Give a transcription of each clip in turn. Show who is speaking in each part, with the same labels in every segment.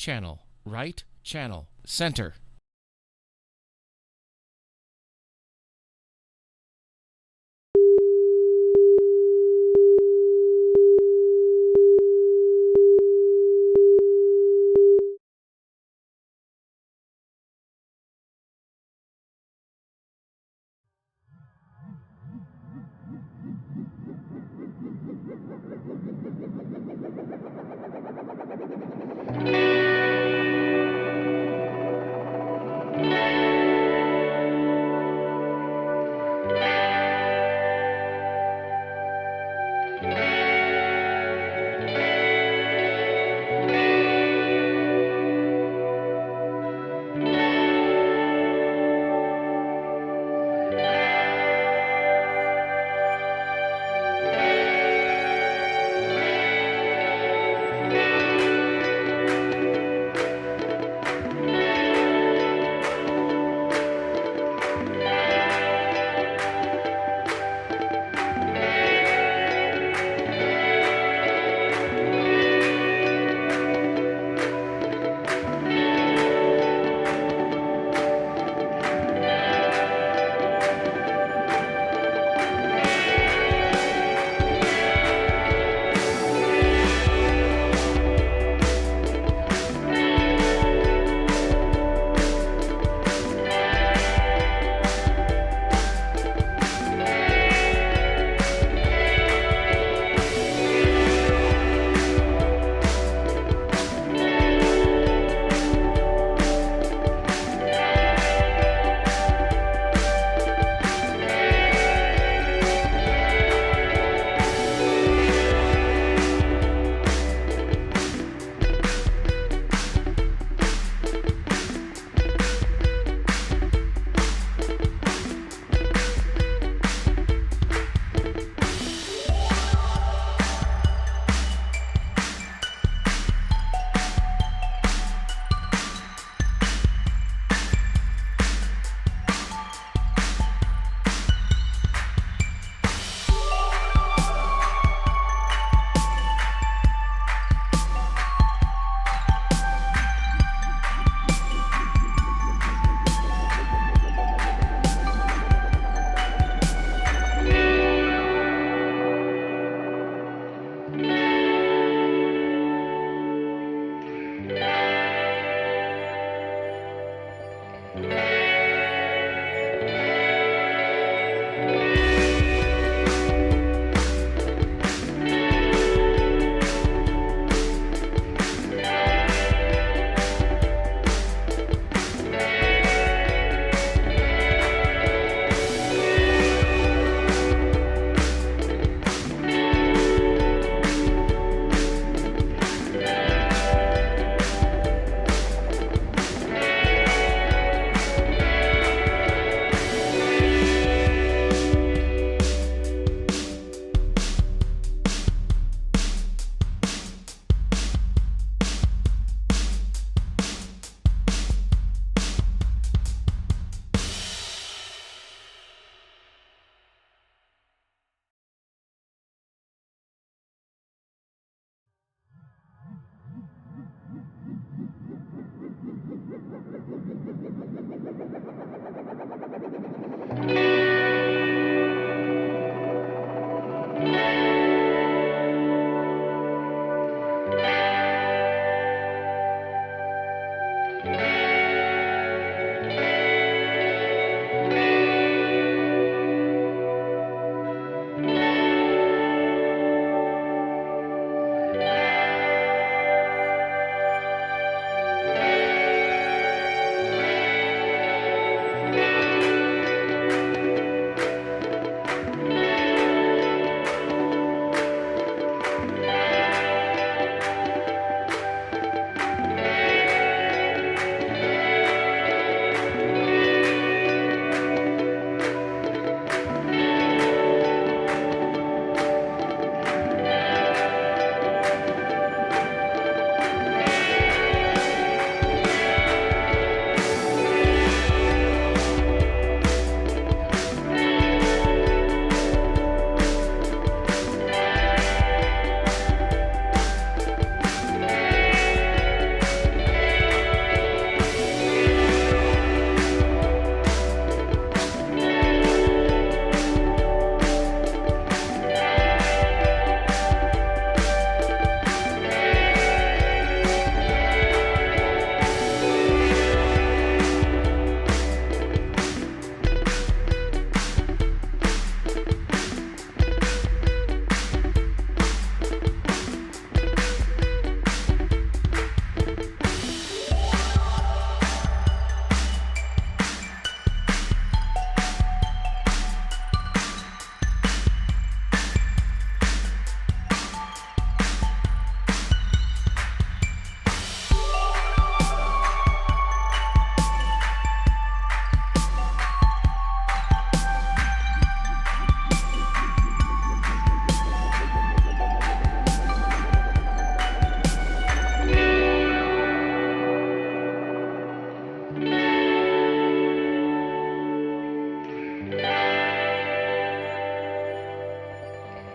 Speaker 1: channel, right channel, center.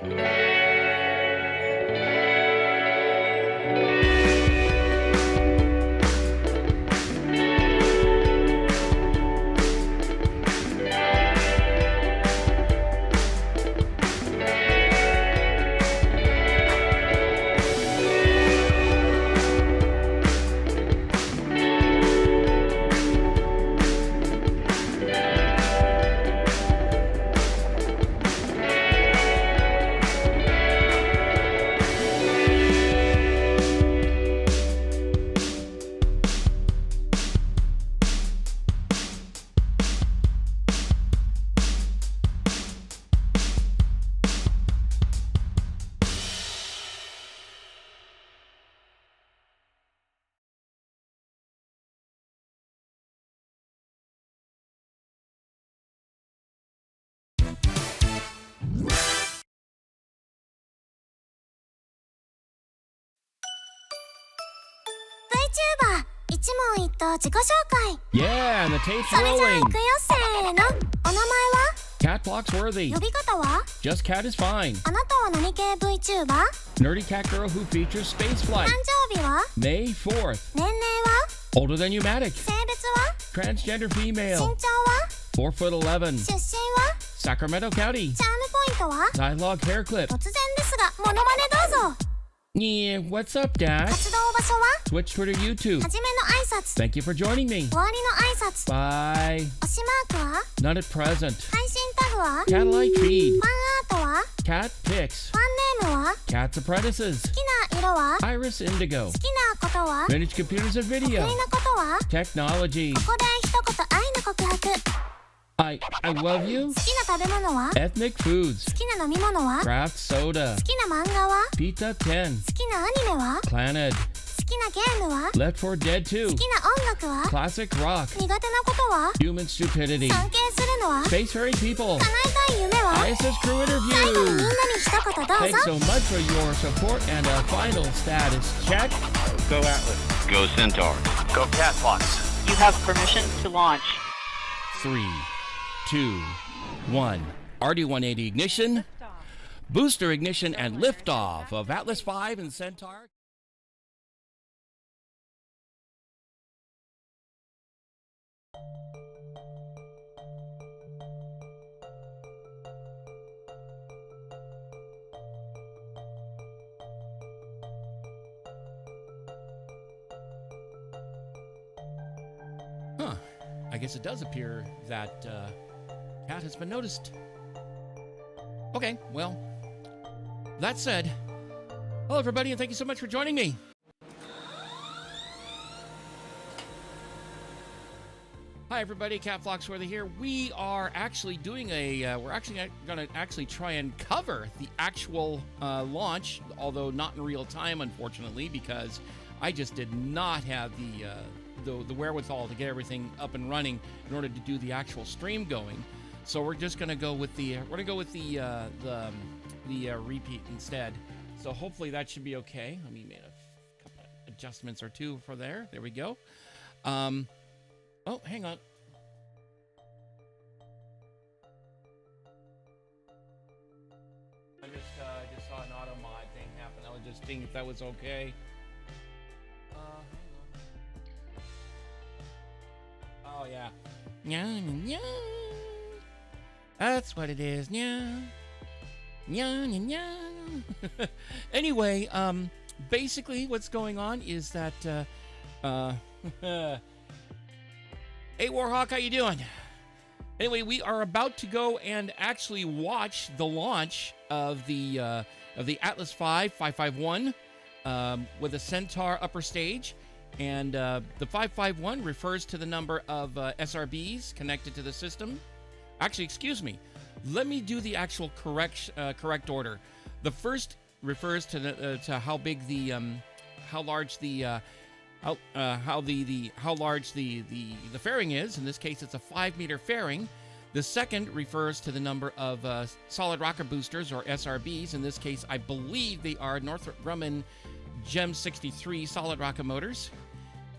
Speaker 2: VTuber 一問一答自己紹介
Speaker 1: Yeah, and the tape's
Speaker 2: それじゃあ
Speaker 1: rolling.
Speaker 2: 行くよせーのお名前は
Speaker 1: Katt Phloxworthy.
Speaker 2: 呼び方は
Speaker 1: Just Cat is fine.
Speaker 2: あなたは何系 VTuber?
Speaker 1: Nerdy cat girl who features space
Speaker 2: 誕
Speaker 1: flight.
Speaker 2: 生日は
Speaker 1: May 4th.
Speaker 2: 年齢は
Speaker 1: Older than Pneumatic.
Speaker 2: 性別は
Speaker 1: Transgender
Speaker 2: 身
Speaker 1: female.
Speaker 2: 長は
Speaker 1: 4'11".
Speaker 2: 出身は
Speaker 1: Sacramento County.
Speaker 2: チャームポイントは
Speaker 1: Dialogue hair clip.
Speaker 2: 突然ですがモノマネどうぞ
Speaker 1: Yeah, what's up, Dad?
Speaker 2: 活動場所は
Speaker 1: Twitch, Twitter, YouTube.
Speaker 2: はじめの挨拶
Speaker 1: Thank you for joining me.
Speaker 2: 終わりの挨拶
Speaker 1: Bye.
Speaker 2: 推しマークは
Speaker 1: Not at present.
Speaker 2: 配信タグは
Speaker 1: Cat-like feed.
Speaker 2: ファンアートは
Speaker 1: Cat pics.
Speaker 2: ファンネームは
Speaker 1: Cat's apprentices.
Speaker 2: 好きな色は
Speaker 1: Iris Indigo.
Speaker 2: 好きなことは
Speaker 1: Vintage computers and
Speaker 2: 得意
Speaker 1: video.
Speaker 2: なことは
Speaker 1: Technology.
Speaker 2: ここで一言愛の告白
Speaker 1: I love you.
Speaker 2: 好きな食べ物は
Speaker 1: Ethnic foods.
Speaker 2: 好きな飲み物は
Speaker 1: Craft soda.
Speaker 2: 好きな漫画は
Speaker 1: Pizza 10.
Speaker 2: 好きなアニメは
Speaker 1: Planet.
Speaker 2: 好きなゲームは
Speaker 1: Left 4 Dead 2.
Speaker 2: 好きな音楽は
Speaker 1: Classic rock.
Speaker 2: 苦手なことは
Speaker 1: Human stupidity.
Speaker 2: 尊敬するのは
Speaker 1: Space fairy people.
Speaker 2: 叶えたい夢は
Speaker 1: ISS crew
Speaker 2: 最後にみん
Speaker 1: interview.
Speaker 2: なに一言どう
Speaker 1: Thanks
Speaker 2: ぞ
Speaker 1: so much for your support and a final status check.
Speaker 3: Go Atlas.
Speaker 4: Go Centaur.
Speaker 3: Go Katt Phlox.
Speaker 5: You have permission to launch.
Speaker 1: 3, 2, 1. RD-180 ignition. Booster ignition and liftoff of Atlas V and Centaur. Huh. I guess it does appear that Cat has been noticed. Okay, well, that said, hello everybody and thank you so much for joining me. Hi everybody, Katt Phloxworthy here. We are actually doing we're actually going to try and cover the actual launch, although not in real time, unfortunately, because I just did not have the wherewithal to get everything up and running in order to do the actual stream going. So we're just going to go with the repeat instead. So hopefully that should be okay. Let me make a couple of adjustments or two for there. There we go. Oh, hang on. I just saw an auto mod thing happen. I was just thinking if that was okay. Hang on. Oh yeah. Yeah. That's what it is. Yeah. Anyway, basically what's going on is that hey Warhawk, how you doing? Anyway, we are about to go and actually watch the launch of the Atlas V 551 with a Centaur upper stage, and the 551 refers to the number of SRBs connected to the system. Actually, excuse me. Let me do the actual correct order. The first refers to how big the how large the fairing is. In this case, it's a 5-meter fairing. The second refers to the number of solid rocket boosters, or SRBs. In this case, I believe they are Northrop Grumman GEM 63 solid rocket motors.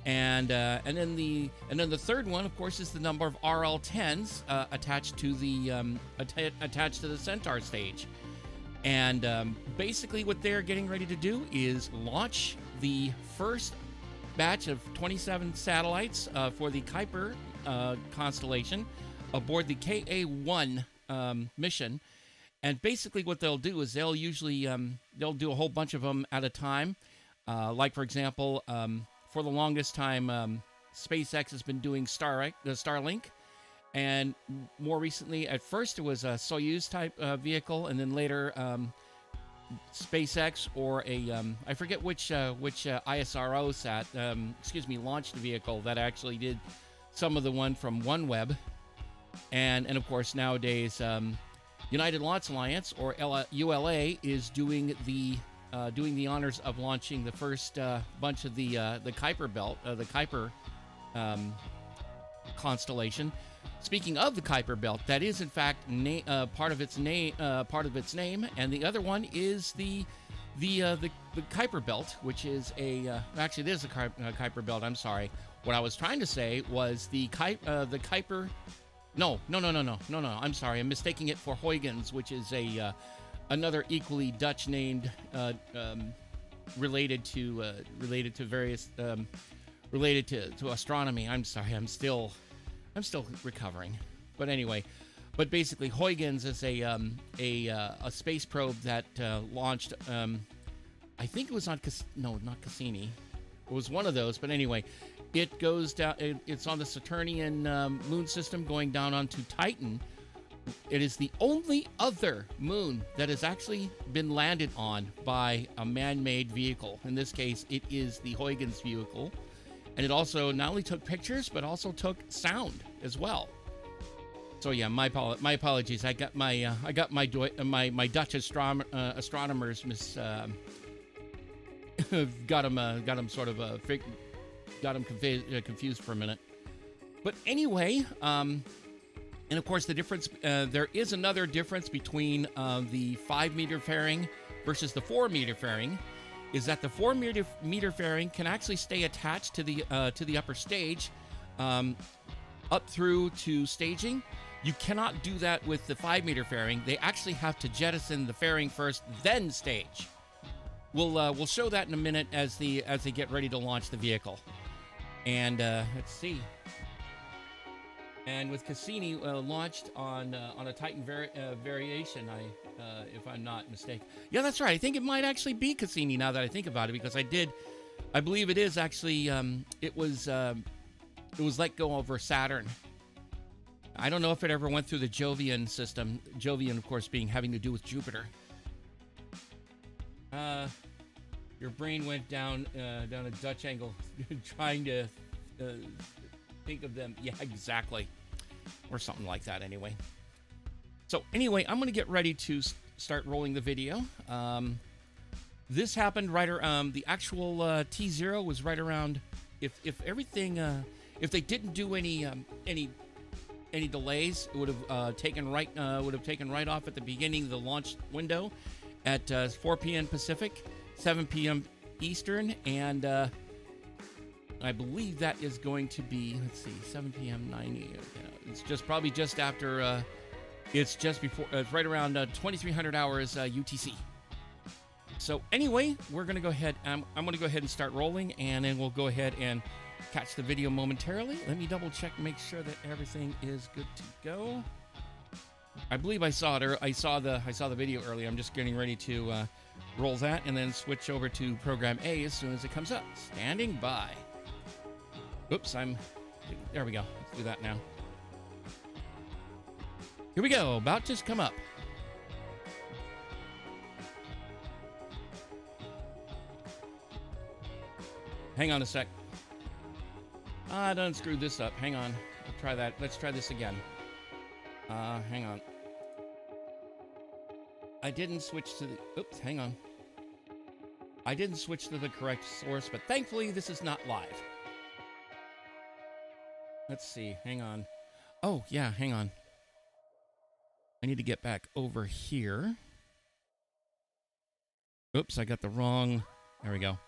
Speaker 1: And then the third one, of course, is the number of RL-10s attached to the Centaur stage. And basically what they're getting ready to do is launch the first batch of 27 satellites for the Kuiper constellation aboard the KA-01 mission. And basically what they'll do is they'll usually they'll do a whole bunch of them at a time. Like, for example, for the longest time, SpaceX has been doing Starlink. And more recently, at first it was a Soyuz type vehicle, and then later SpaceX or a I forget which ISRO launched the vehicle that actually did some of the one from OneWeb, and of course nowadays United Launch Alliance or ULA is doing the honors of launching the first bunch of the Kuiper belt, the Kuiper constellation. Speaking of the Kuiper belt, that is in fact part of its name, and the other one is the Kuiper belt, which is actually it is the Kuiper belt. I'm sorry. What I was trying to say was the Kuiper. No. I'm sorry. I'm mistaking it for Huygens, which is another equally Dutch named related to various related to astronomy. I'm sorry. I'm still recovering, but anyway, basically Huygens is a space probe that launched. I think it was on not Cassini. It was one of those, but anyway, it goes down. It's on the Saturnian moon system, going down onto Titan. It is the only other moon that has actually been landed on by a man-made vehicle. In this case, it is the Huygens vehicle. And it also not only took pictures, but also took sound as well. So yeah, my apologies. I got my Dutch astronomers got him confused for a minute. But anyway, and of course the difference. There is another difference between the 5-meter fairing versus the 4-meter fairing. Is that the 4-meter fairing can actually stay attached to the upper stage up through to staging. You cannot do that with the 5-meter fairing. They actually have to jettison the fairing first, then stage. We'll show that in a minute as they get ready to launch the vehicle. And let's see. And with Cassini launched on a Titan variation, if I'm not mistaken. Yeah, that's right. I think it might actually be Cassini now that I think about it, because I believe it is actually. It was let go over Saturn. I don't know if it ever went through the Jovian system. Jovian, of course, having to do with Jupiter. Your brain went down a Dutch angle, trying to think of them. Yeah, exactly, or something like that. Anyway. So anyway, I'm going to get ready to start rolling the video. This happened right around the actual T0 was right around. If everything, if they didn't do any delays, it would have taken right off at the beginning of the launch window at 4 p.m. Pacific, 7 p.m. Eastern, and I believe that is going to be 7 p.m. 9 It's probably just after. It's just before. It's right around 2300 hours UTC. So anyway, we're gonna go ahead. I'm gonna go ahead and start rolling, and then we'll go ahead and catch the video momentarily. Let me double check, make sure that everything is good to go. I believe I saw it. I saw the video earlier. I'm just getting ready to roll that, and then switch over to program A as soon as it comes up. Standing by. Oops, there we go. Let's do that now. Here we go. About to come up. Hang on a sec. I done screwed this up. Hang on. I'll try that. Let's try this again. Hang on. I didn't switch to the... Oops, hang on. I didn't switch to the correct source, but thankfully this is not live. Let's see. Hang on. Oh, yeah, hang on. I need to get back over here. Oops, I got the wrong... There we go.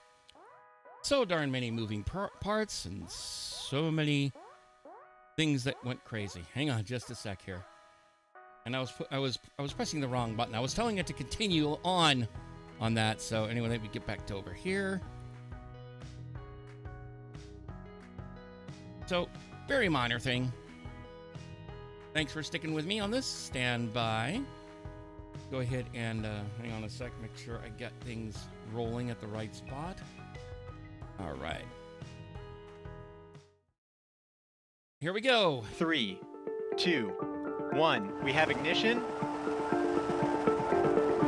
Speaker 1: So darn many moving parts and so many things that went crazy. Hang on just a sec here. And I was pressing the wrong button. I was telling it to continue on that. So anyway, let me get back to over here. So, very minor thing. Thanks for sticking with me on this. Stand by. Go ahead and hang on a sec. Make sure I get things rolling at the right spot. All right. Here we go.
Speaker 4: 3, 2, 1. We have ignition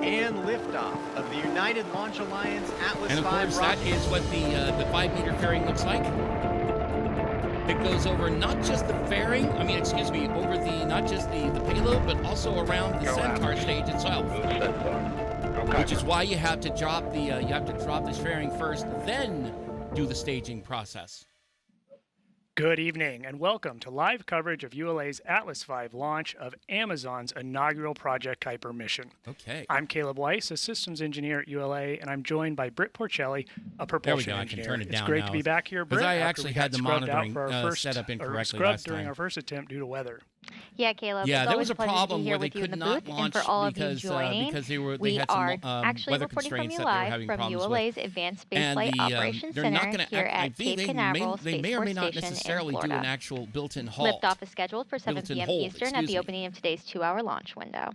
Speaker 4: and liftoff of the United Launch Alliance Atlas V
Speaker 1: And of course, that
Speaker 4: rocket.
Speaker 1: is what the 5-meter fairing looks like. It goes over not just the fairing, over not just the payload, but also around the Centaur stage itself. Which is why you have to drop this fairing first, then do the staging process.
Speaker 6: Good evening and welcome to live coverage of ULA's Atlas V launch of Amazon's inaugural Project Kuiper mission.
Speaker 1: Okay.
Speaker 6: I'm Caleb Weiss, a systems engineer at ULA, and I'm joined by Britt Porcelli, a propulsion engineer.
Speaker 1: I can turn it down.
Speaker 6: It's great
Speaker 1: now.
Speaker 6: to be back here, Britt.
Speaker 1: Because I actually had the monitoring set up incorrectly last time.
Speaker 6: During our first attempt due to weather.
Speaker 7: Yeah, Caleb.
Speaker 1: Yeah,
Speaker 7: it's
Speaker 1: there was a
Speaker 7: pleasure to be
Speaker 1: problem
Speaker 7: here
Speaker 1: where they
Speaker 7: with you in
Speaker 1: could
Speaker 7: the
Speaker 1: not
Speaker 7: booth,
Speaker 1: launch
Speaker 7: and for all
Speaker 1: because
Speaker 7: of you joining,
Speaker 1: they had some
Speaker 7: actually
Speaker 1: weather
Speaker 7: reporting from
Speaker 1: constraints
Speaker 7: you
Speaker 1: that they were
Speaker 7: live
Speaker 1: having
Speaker 7: from
Speaker 1: problems
Speaker 7: ULA's
Speaker 1: with.
Speaker 7: Advanced Space
Speaker 1: And
Speaker 7: Flight
Speaker 1: the,
Speaker 7: Operations
Speaker 1: they're
Speaker 7: Center
Speaker 1: not going to
Speaker 7: here at Cape Canaveral
Speaker 1: they
Speaker 7: Space
Speaker 1: may or
Speaker 7: Force
Speaker 1: may not
Speaker 7: Station
Speaker 1: necessarily
Speaker 7: in
Speaker 1: do
Speaker 7: Florida.
Speaker 1: an actual built-in halt.
Speaker 7: Liftoff is scheduled for 7
Speaker 1: Built-in
Speaker 7: p.m.
Speaker 1: hold,
Speaker 7: Eastern at
Speaker 1: excuse
Speaker 7: the
Speaker 1: me.
Speaker 7: opening of today's 2-hour launch window.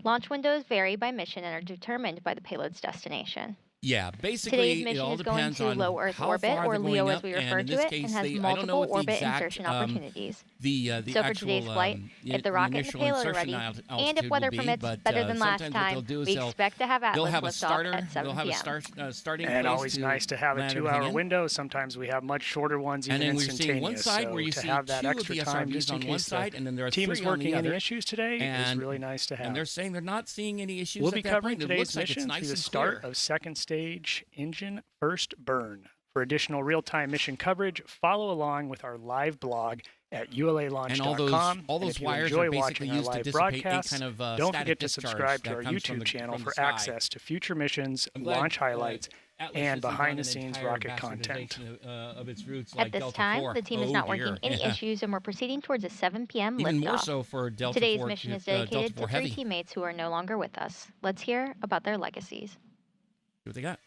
Speaker 7: Launch windows vary by mission and are determined by the payload's destination.
Speaker 1: Yeah, basically,
Speaker 7: Today's mission
Speaker 1: it all
Speaker 7: is going
Speaker 1: depends
Speaker 7: to
Speaker 1: on
Speaker 7: low Earth
Speaker 1: how
Speaker 7: orbit,
Speaker 1: far
Speaker 7: or
Speaker 1: they're
Speaker 7: LEO
Speaker 1: going
Speaker 7: as
Speaker 1: up,
Speaker 7: we
Speaker 1: and
Speaker 7: refer
Speaker 1: in
Speaker 7: to
Speaker 1: this
Speaker 7: it,
Speaker 1: case,
Speaker 7: and has
Speaker 1: I don't know
Speaker 7: multiple
Speaker 1: what the
Speaker 7: orbit
Speaker 1: exact,
Speaker 7: insertion opportunities.
Speaker 1: the
Speaker 7: So for
Speaker 1: actual,
Speaker 7: today's flight, if the rocket and
Speaker 1: initial
Speaker 7: payload are
Speaker 1: insertion
Speaker 7: ready,
Speaker 1: altitude
Speaker 7: and if weather
Speaker 1: will be,
Speaker 7: permits
Speaker 1: but,
Speaker 7: better than last
Speaker 1: sometimes what they'll
Speaker 7: time,
Speaker 1: do is
Speaker 7: we
Speaker 1: they'll
Speaker 7: expect to have
Speaker 1: they'll
Speaker 7: Atlas
Speaker 1: have a
Speaker 7: liftoff
Speaker 1: starter.
Speaker 7: at 7
Speaker 1: They'll have
Speaker 7: p.m.
Speaker 1: a starting
Speaker 6: And
Speaker 1: place
Speaker 6: always
Speaker 1: to
Speaker 6: nice to have a
Speaker 1: land
Speaker 6: 2-hour
Speaker 1: everything in.
Speaker 6: window. Sometimes we have much shorter ones, even
Speaker 1: And then we're
Speaker 6: instantaneous.
Speaker 1: seeing one side
Speaker 6: so
Speaker 1: where you
Speaker 6: to
Speaker 1: see
Speaker 6: have that
Speaker 1: two of
Speaker 6: extra
Speaker 1: the
Speaker 6: time, just
Speaker 1: SRVs
Speaker 6: in
Speaker 1: on one
Speaker 6: case
Speaker 1: side, and then there are
Speaker 6: team
Speaker 1: three
Speaker 6: is
Speaker 1: on
Speaker 6: working
Speaker 1: the
Speaker 6: any
Speaker 1: other.
Speaker 6: issues today, is really nice to have.
Speaker 1: And they're saying they're not seeing any issues
Speaker 6: We'll
Speaker 1: at
Speaker 6: be
Speaker 1: that
Speaker 6: covering
Speaker 1: point. It
Speaker 6: today's
Speaker 1: looks like it's
Speaker 6: mission
Speaker 1: nice
Speaker 6: through the
Speaker 1: and
Speaker 6: start
Speaker 1: clear.
Speaker 6: of second stage engine first burn. For additional real-time mission coverage, follow along with our live blog at ulalaunch.com.
Speaker 1: And all
Speaker 6: And
Speaker 1: those
Speaker 6: if you
Speaker 1: wires
Speaker 6: enjoy
Speaker 1: are basically
Speaker 6: watching our
Speaker 1: used to
Speaker 6: live
Speaker 1: dissipate a
Speaker 6: broadcasts,
Speaker 1: kind of
Speaker 6: don't
Speaker 1: static
Speaker 6: forget to
Speaker 1: discharge
Speaker 6: subscribe to
Speaker 1: that
Speaker 6: our
Speaker 1: comes from
Speaker 6: YouTube
Speaker 1: the
Speaker 6: channel for
Speaker 1: sky.
Speaker 6: access to future missions,
Speaker 1: I'm glad,
Speaker 6: launch highlights,
Speaker 1: Atlas
Speaker 6: and
Speaker 1: isn't on an
Speaker 6: behind-the-scenes
Speaker 1: entire
Speaker 6: rocket content.
Speaker 1: bastardization Of its roots
Speaker 7: At
Speaker 1: like
Speaker 7: this
Speaker 1: Delta
Speaker 7: time,
Speaker 1: 4.
Speaker 7: the team is not working any
Speaker 1: Yeah.
Speaker 7: issues, and we're proceeding towards a 7 p.m.
Speaker 1: Even more
Speaker 7: liftoff.
Speaker 1: so for Delta
Speaker 7: Today's
Speaker 1: 4,
Speaker 7: mission is
Speaker 1: Delta
Speaker 7: dedicated
Speaker 1: 4
Speaker 7: to 3
Speaker 1: Heavy.
Speaker 7: teammates who are no longer with us. Let's hear about their legacies.
Speaker 1: See what they got.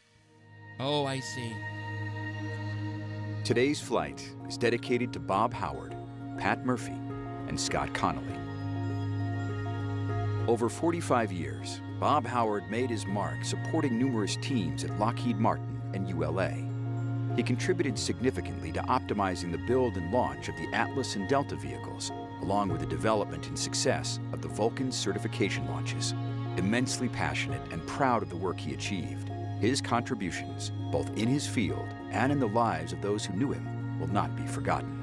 Speaker 1: Oh, I see.
Speaker 8: Today's flight is dedicated to Bob Howard, Pat Murphy, and Scott Connolly. Over 45 years, Bob Howard made his mark supporting numerous teams at Lockheed Martin and ULA. He contributed significantly to optimizing the build and launch of the Atlas and Delta vehicles, along with the development and success of the Vulcan certification launches. Immensely passionate and proud of the work he achieved, his contributions, both in his field and in the lives of those who knew him, will not be forgotten.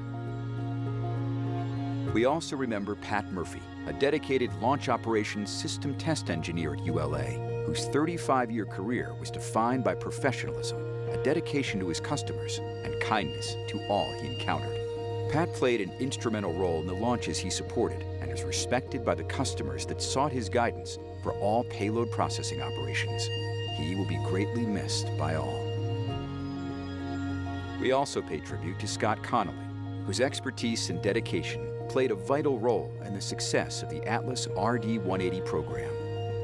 Speaker 8: We also remember Pat Murphy, a dedicated launch operations system test engineer at ULA, whose 35-year career was defined by professionalism, a dedication to his customers, and kindness to all he encountered. Pat played an instrumental role in the launches he supported and is respected by the customers that sought his guidance for all payload processing operations. He will be greatly missed by all. We also pay tribute to Scott Connolly, whose expertise and dedication played a vital role in the success of the Atlas RD-180 program.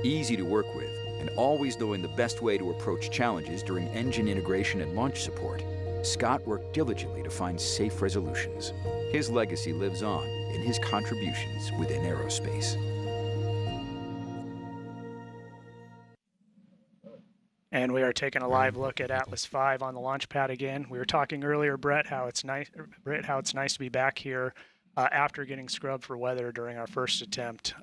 Speaker 8: Easy to work with, and always knowing the best way to approach challenges during engine integration and launch support, Scott worked diligently to find safe resolutions. His legacy lives on in his contributions within aerospace.
Speaker 6: And we are taking a live look at Atlas V on the launch pad again. We were talking earlier, Brett, how it's nice to be back here after getting scrubbed for weather during our first attempt.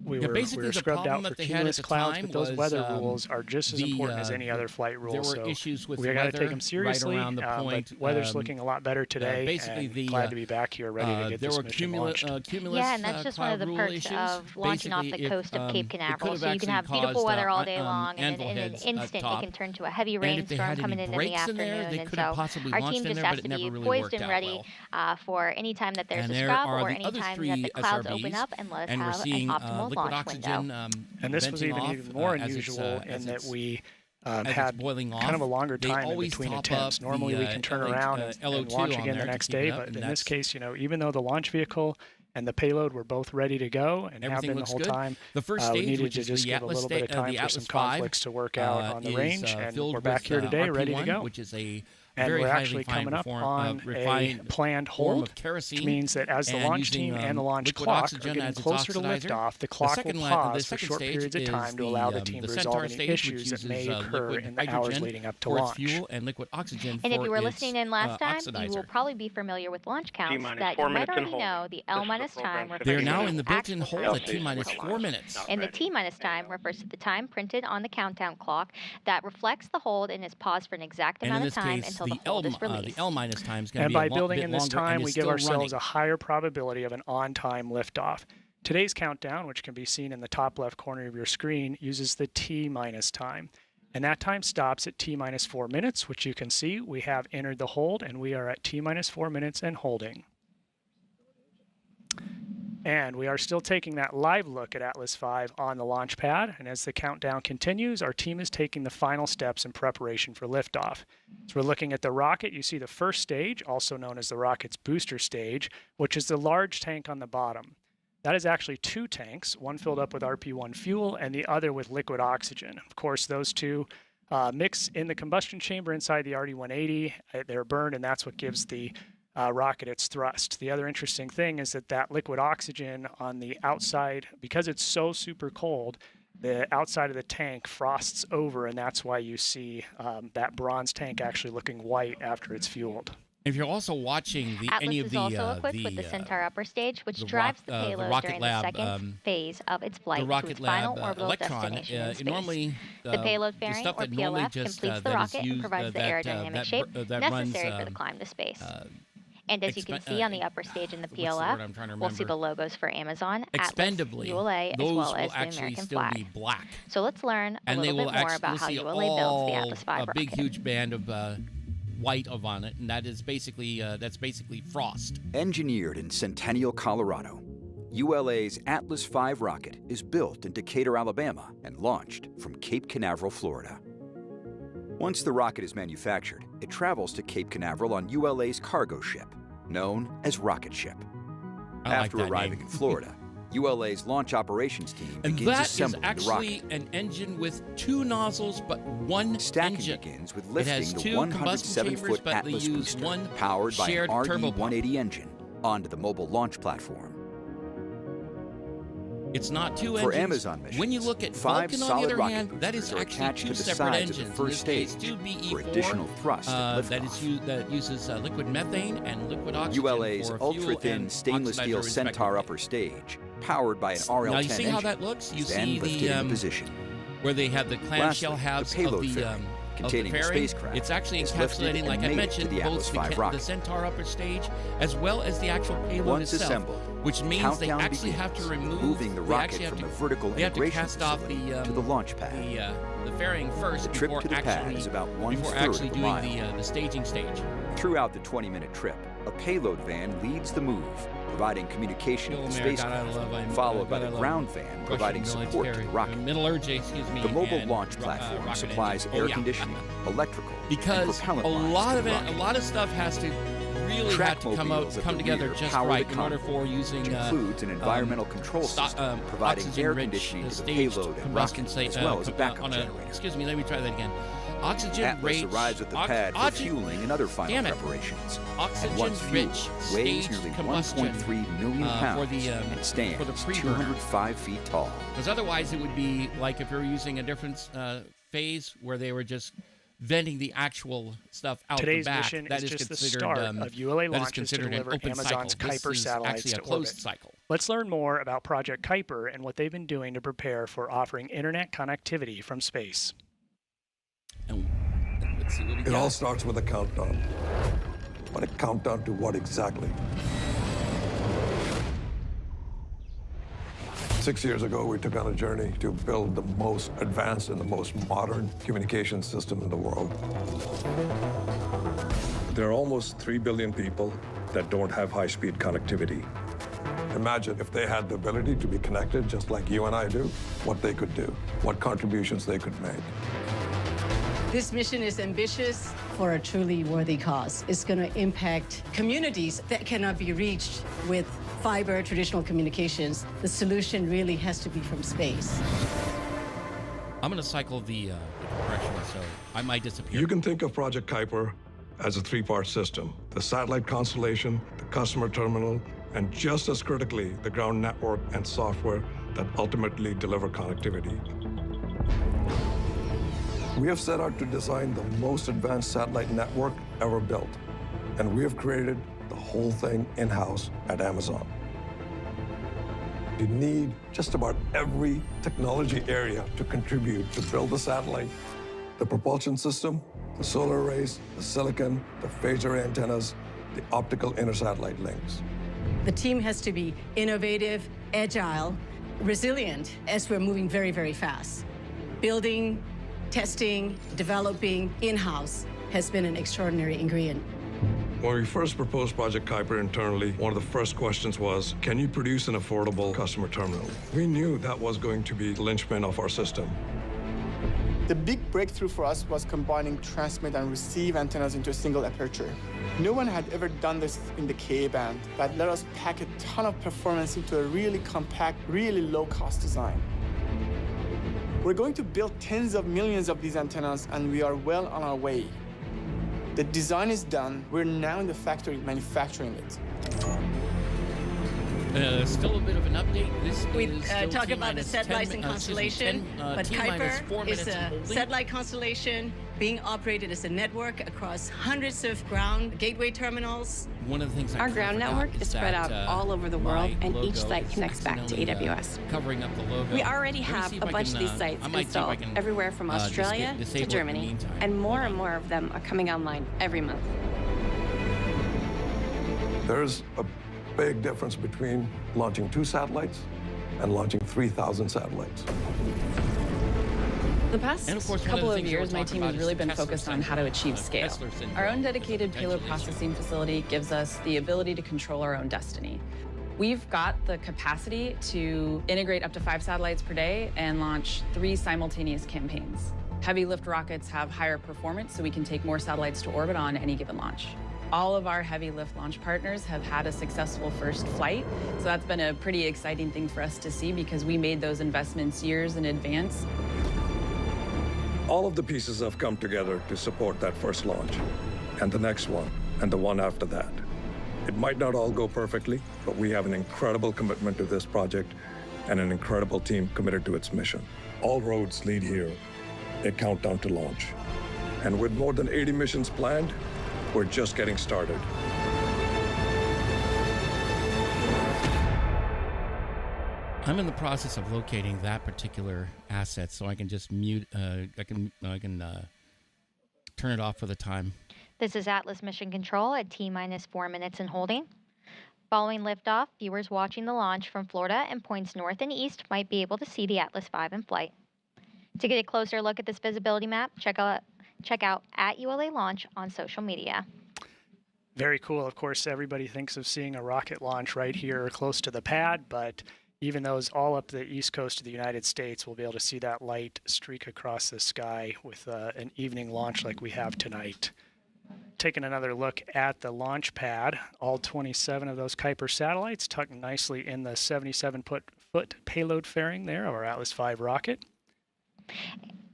Speaker 6: We were scrubbed out for cumulus clouds, but those weather rules are just as important as any other flight rule.
Speaker 1: There were
Speaker 6: So
Speaker 1: issues with
Speaker 6: we got to
Speaker 1: weather
Speaker 6: take them seriously.
Speaker 1: right around the point.
Speaker 6: But weather's looking a lot better today.
Speaker 1: basically
Speaker 6: and glad to be back here, ready to get
Speaker 1: there
Speaker 6: this
Speaker 1: were
Speaker 6: mission launched.
Speaker 1: cumulus
Speaker 7: Yeah, and that's just one of the
Speaker 1: cloud rule
Speaker 7: perks
Speaker 1: issues.
Speaker 7: of launching off the
Speaker 1: Basically,
Speaker 7: coast of Cape
Speaker 1: it
Speaker 7: Canaveral.
Speaker 1: could
Speaker 7: So you can have
Speaker 1: actually
Speaker 7: beautiful
Speaker 1: caused,
Speaker 7: weather all day long, and
Speaker 1: anvil
Speaker 7: in an
Speaker 1: heads
Speaker 7: instant
Speaker 1: top.
Speaker 7: it can turn to a heavy
Speaker 1: And if they
Speaker 7: rainstorm
Speaker 1: had any
Speaker 7: coming in the
Speaker 1: breaks in there,
Speaker 7: afternoon.
Speaker 1: they
Speaker 7: And
Speaker 1: could have
Speaker 7: so
Speaker 1: possibly
Speaker 7: our
Speaker 1: launched
Speaker 7: team
Speaker 1: in
Speaker 7: just
Speaker 1: there,
Speaker 7: has
Speaker 1: but
Speaker 7: to
Speaker 1: it
Speaker 7: be
Speaker 1: never really
Speaker 7: poised
Speaker 1: worked
Speaker 7: and
Speaker 1: out
Speaker 7: ready
Speaker 1: well.
Speaker 7: for any time that there's
Speaker 1: And
Speaker 7: a
Speaker 1: there
Speaker 7: scrub
Speaker 1: are
Speaker 7: or
Speaker 1: the
Speaker 7: any
Speaker 1: other
Speaker 7: time
Speaker 1: three
Speaker 7: that the clouds open
Speaker 1: SRBs,
Speaker 7: up and let us
Speaker 1: and we're
Speaker 7: have an
Speaker 1: seeing
Speaker 7: optimal
Speaker 1: liquid
Speaker 7: launch window.
Speaker 1: oxygen
Speaker 6: And this was
Speaker 1: venting
Speaker 6: even
Speaker 1: off,
Speaker 6: more
Speaker 1: as it's,
Speaker 6: unusual
Speaker 1: as
Speaker 6: in that
Speaker 1: it's-
Speaker 6: we
Speaker 1: as it's
Speaker 6: had
Speaker 1: boiling
Speaker 6: kind of a
Speaker 1: off.
Speaker 6: longer
Speaker 1: They
Speaker 6: time in
Speaker 1: always
Speaker 6: between
Speaker 1: top
Speaker 6: attempts.
Speaker 1: up
Speaker 6: Normally
Speaker 1: the,
Speaker 6: we can turn
Speaker 1: LH,
Speaker 6: around and
Speaker 1: LO2
Speaker 6: launch
Speaker 1: on
Speaker 6: again
Speaker 1: there
Speaker 6: the
Speaker 1: to
Speaker 6: next
Speaker 1: keep it
Speaker 6: day,
Speaker 1: up,
Speaker 6: but
Speaker 1: and
Speaker 6: in this
Speaker 1: that's-
Speaker 6: case, even though the launch vehicle and the payload were both ready to go and have
Speaker 1: Everything
Speaker 6: been the
Speaker 1: looks
Speaker 6: whole
Speaker 1: good.
Speaker 6: time.
Speaker 1: The first
Speaker 6: We
Speaker 1: stage,
Speaker 6: needed
Speaker 1: which
Speaker 6: to
Speaker 1: is
Speaker 6: just
Speaker 1: the
Speaker 6: give a
Speaker 1: Atlas,
Speaker 6: little bit of time
Speaker 1: the
Speaker 6: for some
Speaker 1: Atlas 5,
Speaker 6: conflicts to work out on the range, and
Speaker 1: filled
Speaker 6: we're back
Speaker 1: with,
Speaker 6: here today, ready
Speaker 1: RP1,
Speaker 6: to go.
Speaker 1: which is a
Speaker 6: And
Speaker 1: very
Speaker 6: we're
Speaker 1: highly
Speaker 6: actually coming up
Speaker 1: refined,
Speaker 6: on a planned
Speaker 1: form
Speaker 6: hold,
Speaker 1: of kerosene,
Speaker 6: which means that as the
Speaker 1: and
Speaker 6: launch
Speaker 1: using,
Speaker 6: team and the launch
Speaker 1: liquid
Speaker 6: clock are
Speaker 1: oxygen
Speaker 6: getting
Speaker 1: as its
Speaker 6: closer to
Speaker 1: oxidizer.
Speaker 6: liftoff, the
Speaker 1: The
Speaker 6: clock
Speaker 1: second
Speaker 6: will
Speaker 1: la-
Speaker 6: pause
Speaker 1: the
Speaker 6: for
Speaker 1: second
Speaker 6: short
Speaker 1: stage
Speaker 6: periods of
Speaker 1: is
Speaker 6: time to
Speaker 1: the,
Speaker 6: allow the team
Speaker 1: the
Speaker 6: to
Speaker 1: Centaur
Speaker 6: resolve any
Speaker 1: stage, which
Speaker 6: issues that may
Speaker 1: uses,
Speaker 6: occur
Speaker 1: liquid
Speaker 6: in the hours
Speaker 1: hydrogen
Speaker 6: leading up to
Speaker 1: for its
Speaker 6: launch.
Speaker 1: fuel and liquid oxygen
Speaker 7: And if
Speaker 1: for
Speaker 7: you were
Speaker 1: its,
Speaker 7: listening in last time, you
Speaker 1: oxidizer.
Speaker 7: will probably be familiar with launch counts
Speaker 3: T-minus
Speaker 7: that
Speaker 3: 4
Speaker 7: you might
Speaker 3: minutes and
Speaker 7: already
Speaker 3: hold.
Speaker 7: know. The L minus time refers
Speaker 1: They are
Speaker 7: to
Speaker 1: now
Speaker 7: the
Speaker 1: in the built-in
Speaker 7: actual
Speaker 1: hold
Speaker 7: time
Speaker 1: at T-minus
Speaker 7: launch.
Speaker 1: 4 minutes.
Speaker 7: And the T-minus time refers to the time printed on the countdown clock that reflects the hold and is paused for an exact
Speaker 1: And in
Speaker 7: amount
Speaker 1: this
Speaker 7: of time
Speaker 1: case,
Speaker 7: until
Speaker 1: the
Speaker 7: the hold is released.
Speaker 1: L minus time is going to
Speaker 6: And
Speaker 1: be
Speaker 6: by
Speaker 1: a
Speaker 6: building
Speaker 1: bit
Speaker 6: in this
Speaker 1: longer
Speaker 6: time,
Speaker 1: and
Speaker 6: we
Speaker 1: is
Speaker 6: give
Speaker 1: still
Speaker 6: ourselves
Speaker 1: running.
Speaker 6: a higher probability of an on-time liftoff. Today's countdown, which can be seen in the top left corner of your screen, uses the T-minus time. And that time stops at T-minus 4 minutes, which you can see we have entered the hold, and we are at T-minus 4 minutes and holding. And we are still taking that live look at Atlas V on the launch pad. And as the countdown continues, our team is taking the final steps in preparation for liftoff. So we're looking at the rocket. You see the first stage, also known as the rocket's booster stage, which is the large tank on the bottom. That is actually two tanks, one filled up with RP1 fuel and the other with liquid oxygen. Of course, those two mix in the combustion chamber inside the RD-180. They're burned, and that's what gives the rocket its thrust. The other interesting thing is that liquid oxygen on the outside, because it's so super cold, the outside of the tank frosts over, and that's why you see that bronze tank actually looking white after it's fueled.
Speaker 1: If you're also watching
Speaker 7: Atlas
Speaker 1: any of
Speaker 7: is
Speaker 1: the
Speaker 7: also equipped with the Centaur upper stage, which drives the payload
Speaker 1: Rocket
Speaker 7: during
Speaker 1: Lab,
Speaker 7: the second phase of its flight
Speaker 1: the
Speaker 7: to
Speaker 1: Rocket
Speaker 7: its
Speaker 1: Lab
Speaker 7: final orbital
Speaker 1: Electron,
Speaker 7: destination in space.
Speaker 1: normally
Speaker 7: the payload
Speaker 1: the
Speaker 7: fairing,
Speaker 1: stuff
Speaker 7: or
Speaker 1: that normally
Speaker 7: PLF,
Speaker 1: just
Speaker 7: completes the
Speaker 1: that is
Speaker 7: rocket and
Speaker 1: used,
Speaker 7: provides the aerodynamic shape
Speaker 1: that
Speaker 7: necessary
Speaker 1: runs,
Speaker 7: for the climb to space. And as you can see on the upper stage in the
Speaker 1: what's the word I'm trying to
Speaker 7: PLF, we'll see
Speaker 1: remember?
Speaker 7: the logos for Amazon, Atlas,
Speaker 1: expendably,
Speaker 7: ULA, as
Speaker 1: those
Speaker 7: well
Speaker 1: will
Speaker 7: as the
Speaker 1: actually
Speaker 7: American
Speaker 1: still
Speaker 7: flag.
Speaker 1: be black.
Speaker 7: So let's learn a
Speaker 1: And they
Speaker 7: little
Speaker 1: will
Speaker 7: bit more
Speaker 1: actually
Speaker 7: about how
Speaker 1: see
Speaker 7: ULA builds the
Speaker 1: all
Speaker 7: Atlas V
Speaker 1: a
Speaker 7: rocket.
Speaker 1: big, huge band of white on it, and that is basically frost.
Speaker 8: Engineered in Centennial, Colorado, ULA's Atlas V rocket is built in Decatur, Alabama, and launched from Cape Canaveral, Florida. Once the rocket is manufactured, it travels to Cape Canaveral on ULA's cargo ship, known as Rocket Ship.
Speaker 1: I like
Speaker 8: After
Speaker 1: that
Speaker 8: arriving
Speaker 1: name.
Speaker 8: in Florida, ULA's launch operations team
Speaker 1: And
Speaker 8: begins
Speaker 1: that is
Speaker 8: assembling the
Speaker 1: actually
Speaker 8: rocket.
Speaker 1: an engine with two nozzles, but one
Speaker 8: Stacking
Speaker 1: engine.
Speaker 8: begins with
Speaker 1: It has
Speaker 8: lifting
Speaker 1: two
Speaker 8: the
Speaker 1: combustion chambers,
Speaker 8: 107-foot
Speaker 1: but they
Speaker 8: Atlas
Speaker 1: use
Speaker 8: booster,
Speaker 1: one
Speaker 8: powered by an
Speaker 1: shared turbo pump.
Speaker 8: RD-180 engine, onto the mobile launch platform.
Speaker 1: It's not two
Speaker 8: For
Speaker 1: engines.
Speaker 8: Amazon missions,
Speaker 1: When you look at
Speaker 8: 5
Speaker 1: Vulcan, on
Speaker 8: solid
Speaker 1: the other
Speaker 8: rocket
Speaker 1: hand, that is
Speaker 8: boosters are
Speaker 1: actually
Speaker 8: attached
Speaker 1: two
Speaker 8: to the
Speaker 1: separate
Speaker 8: sides of the
Speaker 1: engines.
Speaker 8: first
Speaker 1: In this
Speaker 8: stage
Speaker 1: case, two BE4,
Speaker 8: for additional thrust at
Speaker 1: that
Speaker 8: liftoff.
Speaker 1: uses liquid methane and liquid oxygen
Speaker 8: ULA's
Speaker 1: for fuel
Speaker 8: ultra-thin
Speaker 1: and
Speaker 8: stainless steel
Speaker 1: oxidizer,
Speaker 8: Centaur
Speaker 1: respectively.
Speaker 8: upper stage, powered by an RL-10
Speaker 1: Now you see
Speaker 8: engine,
Speaker 1: how that looks? You
Speaker 8: is then
Speaker 1: see
Speaker 8: lifted
Speaker 1: the
Speaker 8: into position.
Speaker 1: where they have the clamshell
Speaker 8: Lastly,
Speaker 1: halves
Speaker 8: the payload
Speaker 1: of the
Speaker 8: fairing, containing the
Speaker 1: fairing.
Speaker 8: spacecraft,
Speaker 1: It's actually
Speaker 8: is lifted
Speaker 1: encapsulating,
Speaker 8: and
Speaker 1: like I
Speaker 8: mated to
Speaker 1: mentioned,
Speaker 8: the Atlas
Speaker 1: both
Speaker 8: V
Speaker 1: the
Speaker 8: rocket.
Speaker 1: Centaur upper stage as well as the actual payload
Speaker 8: Once
Speaker 1: itself,
Speaker 8: assembled,
Speaker 1: which means they
Speaker 8: countdown
Speaker 1: actually have to
Speaker 8: begins,
Speaker 1: remove
Speaker 8: moving the
Speaker 1: they
Speaker 8: rocket
Speaker 1: actually have
Speaker 8: from
Speaker 1: to-
Speaker 8: the vertical
Speaker 1: they have to
Speaker 8: integration
Speaker 1: cast off
Speaker 8: facility
Speaker 1: the
Speaker 8: to the launch pad.
Speaker 1: the fairing first
Speaker 8: The trip
Speaker 1: before
Speaker 8: to the pad
Speaker 1: actually
Speaker 8: is about
Speaker 1: before
Speaker 8: one-third
Speaker 1: actually
Speaker 8: of a
Speaker 1: doing
Speaker 8: mile.
Speaker 1: the staging stage.
Speaker 8: Throughout the 20-minute trip, a payload van leads the move, providing communication
Speaker 1: Bill
Speaker 8: with the
Speaker 1: Mayer, God, I
Speaker 8: spacecraft,
Speaker 1: love him.
Speaker 8: followed by
Speaker 1: God, I
Speaker 8: the
Speaker 1: love
Speaker 8: ground van providing
Speaker 1: Russian
Speaker 8: support to the
Speaker 1: military-
Speaker 8: rocket.
Speaker 1: Metallurgy, excuse me.
Speaker 8: The mobile
Speaker 1: and
Speaker 8: launch
Speaker 1: ro-
Speaker 8: platform
Speaker 1: rocket
Speaker 8: supplies
Speaker 1: engine.
Speaker 8: air
Speaker 1: Oh, yeah.
Speaker 8: conditioning, electrical,
Speaker 1: Because
Speaker 8: and propellant
Speaker 1: a
Speaker 8: lines
Speaker 1: lot
Speaker 8: to
Speaker 1: of
Speaker 8: the
Speaker 1: it,
Speaker 8: rocket.
Speaker 1: a lot of stuff has to really have to
Speaker 8: Trackmobiles at
Speaker 1: come
Speaker 8: the
Speaker 1: together
Speaker 8: rear
Speaker 1: just
Speaker 8: power
Speaker 1: right
Speaker 8: the
Speaker 1: in order
Speaker 8: cockpit,
Speaker 1: for using
Speaker 8: which includes an environmental control system providing air conditioning to the
Speaker 1: staged
Speaker 8: payload and
Speaker 1: combustion
Speaker 8: rocket, as well as a backup
Speaker 1: on
Speaker 8: generator.
Speaker 1: Excuse me, let me try that again. Oxygen
Speaker 8: Atlas
Speaker 1: rich.
Speaker 8: arrives at the pad for fueling and other final
Speaker 1: Damn it.
Speaker 8: preparations.
Speaker 1: Oxygen
Speaker 8: and once fueled,
Speaker 1: rich
Speaker 8: weighs
Speaker 1: staged
Speaker 8: nearly
Speaker 1: combustion
Speaker 8: 1.3 million
Speaker 1: for
Speaker 8: pounds
Speaker 1: the
Speaker 8: and stands
Speaker 1: for the pre-burner.
Speaker 8: 205 feet tall.
Speaker 1: Because otherwise it would be like if you were using a different phase where they were just venting the actual stuff out
Speaker 6: Today's
Speaker 1: the back.
Speaker 6: mission
Speaker 1: That
Speaker 6: is
Speaker 1: is
Speaker 6: just the
Speaker 1: considered,
Speaker 6: start of ULA
Speaker 1: that is
Speaker 6: launches to
Speaker 1: considered an
Speaker 6: deliver
Speaker 1: open
Speaker 6: Amazon's
Speaker 1: cycle.
Speaker 6: Kuiper
Speaker 1: This is
Speaker 6: satellites
Speaker 1: actually a
Speaker 6: to
Speaker 1: closed
Speaker 6: orbit.
Speaker 1: cycle.
Speaker 6: Let's learn more about Project Kuiper and what they've been doing to prepare for offering internet connectivity from space.
Speaker 1: And let's see what we
Speaker 9: It
Speaker 1: got.
Speaker 9: all starts with a countdown. But a countdown to what exactly? 6 years ago, we took on a journey to build the most advanced and the most modern communication system in the world.
Speaker 10: There are almost 3 billion people that don't have high-speed connectivity.
Speaker 9: Imagine if they had the ability to be connected just like you and I do, what they could do, what contributions they could make.
Speaker 11: This mission is ambitious for a truly worthy cause. It's going to impact communities that cannot be reached with fiber, traditional communications. The solution really has to be from space.
Speaker 1: I'm going to cycle the compression, so I might disappear.
Speaker 9: You can think of Project Kuiper as a three-part system: the satellite constellation, the customer terminal, and just as critically, the ground network and software that ultimately deliver connectivity. We have set out to design the most advanced satellite network ever built, and we have created the whole thing in-house at Amazon. You need just about every technology area to contribute to build the satellite: the propulsion system, the solar arrays, the silicon, the phased array antennas, the optical inter-satellite links.
Speaker 11: The team has to be innovative, agile, resilient as we're moving very, very fast. Building, testing, developing in-house has been an extraordinary ingredient.
Speaker 9: When we first proposed Project Kuiper internally, one of the first questions was, can you produce an affordable customer terminal? We knew that was going to be the linchpin of our system.
Speaker 12: The big breakthrough for us was combining transmit and receive antennas into a single aperture. No one had ever done this in the Ka band. That let us pack a ton of performance into a really compact, really low-cost design. We're going to build tens of millions of these antennas, and we are well on our way. The design is done. We're now in the factory manufacturing it.
Speaker 1: Still a bit of an update.
Speaker 11: We talk about the satellites and constellation, but Kuiper is a satellite constellation being operated as a network across hundreds of ground gateway terminals.
Speaker 1: One of the things
Speaker 13: our ground network is spread out all over the world, and each site connects back to AWS.
Speaker 1: Covering up the logo.
Speaker 13: We already have a bunch of these sites installed everywhere from Australia to Germany, and more of them are coming online every month.
Speaker 9: There's a big difference between launching 2 satellites and launching 3,000 satellites.
Speaker 14: The past couple of years, my team has really been focused on how to achieve scale. Our own dedicated payload processing facility gives us the ability to control our own destiny. We've got the capacity to integrate up to 5 satellites per day and launch 3 simultaneous campaigns. Heavy lift rockets have higher performance, so we can take more satellites to orbit on any given launch. All of our heavy lift launch partners have had a successful first flight, so that's been a pretty exciting thing for us to see because we made those investments years in advance.
Speaker 10: All of the pieces have come together to support that first launch, and the next one, and the one after that. It might not all go perfectly, but we have an incredible commitment to this project and an incredible team committed to its mission. All roads lead here, a countdown to launch. And with more than 80 missions planned, we're just getting started.
Speaker 1: I'm in the process of locating that particular asset, so I can just mute. I can turn it off for the time.
Speaker 7: This is Atlas Mission Control at T-minus 4 minutes and holding. Following liftoff, viewers watching the launch from Florida and points north and east might be able to see the Atlas V in flight. To get a closer look at this visibility map, check out at ULA Launch on social media.
Speaker 6: Very cool. Of course, everybody thinks of seeing a rocket launch right here close to the pad, but even those all up the east coast of the United States will be able to see that light streak across the sky with an evening launch like we have tonight. Taking another look at the launch pad, all 27 of those Kuiper satellites tucked nicely in the 77-foot payload fairing there of our Atlas V rocket.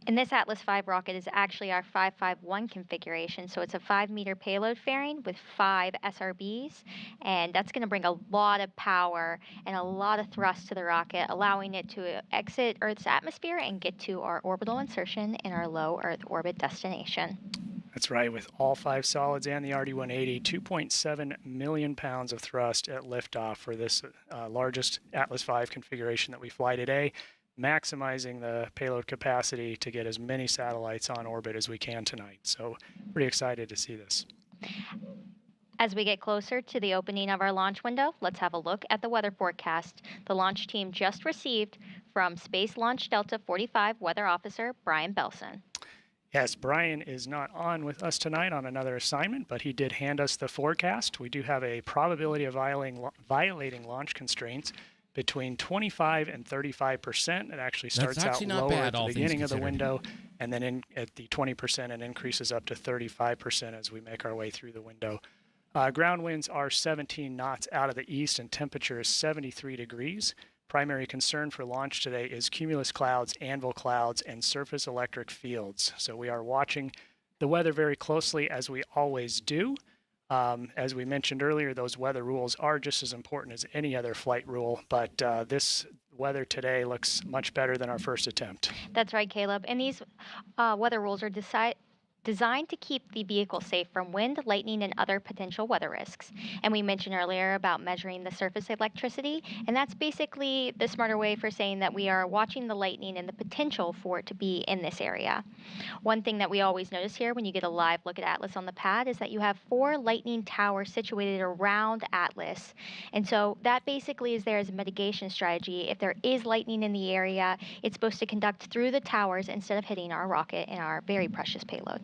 Speaker 7: And this Atlas V rocket is actually our 551 configuration, so it's a 5-meter payload fairing with 5 SRBs, and that's going to bring a lot of power and a lot of thrust to the rocket, allowing it to exit Earth's atmosphere and get to our orbital insertion in our low Earth orbit destination.
Speaker 6: That's right, with all 5 solids and the RD-180, 2.7 million pounds of thrust at liftoff for this largest Atlas V configuration that we fly today, maximizing the payload capacity to get as many satellites on orbit as we can tonight. So pretty excited to see this.
Speaker 7: As we get closer to the opening of our launch window, let's have a look at the weather forecast the launch team just received from Space Launch Delta 45 Weather Officer Brian Belson.
Speaker 6: Yes, Brian is not on with us tonight on another assignment, but he did hand us the forecast. We do have a probability of violating launch constraints between 25 and 35%. It actually starts out lower at the beginning of the window, and then at the 20% and increases up to 35% as we make our way through the window. Ground winds are 17 knots out of the east and temperature is 73 degrees. Primary concern for launch today is cumulus clouds, anvil clouds, and surface electric fields. So we are watching the weather very closely as we always do. As we mentioned earlier, those weather rules are just as important as any other flight rule, but this weather today looks much better than our first attempt.
Speaker 7: That's right, Caleb. And these weather rules are designed to keep the vehicle safe from wind, lightning, and other potential weather risks. And we mentioned earlier about measuring the surface electricity, and that's basically the smarter way for saying that we are watching the lightning and the potential for it to be in this area. One thing that we always notice here when you get a live look at Atlas on the pad is that you have 4 lightning towers situated around Atlas. And so that basically is there as a mitigation strategy. If there is lightning in the area, it's supposed to conduct through the towers instead of hitting our rocket and our very precious payload.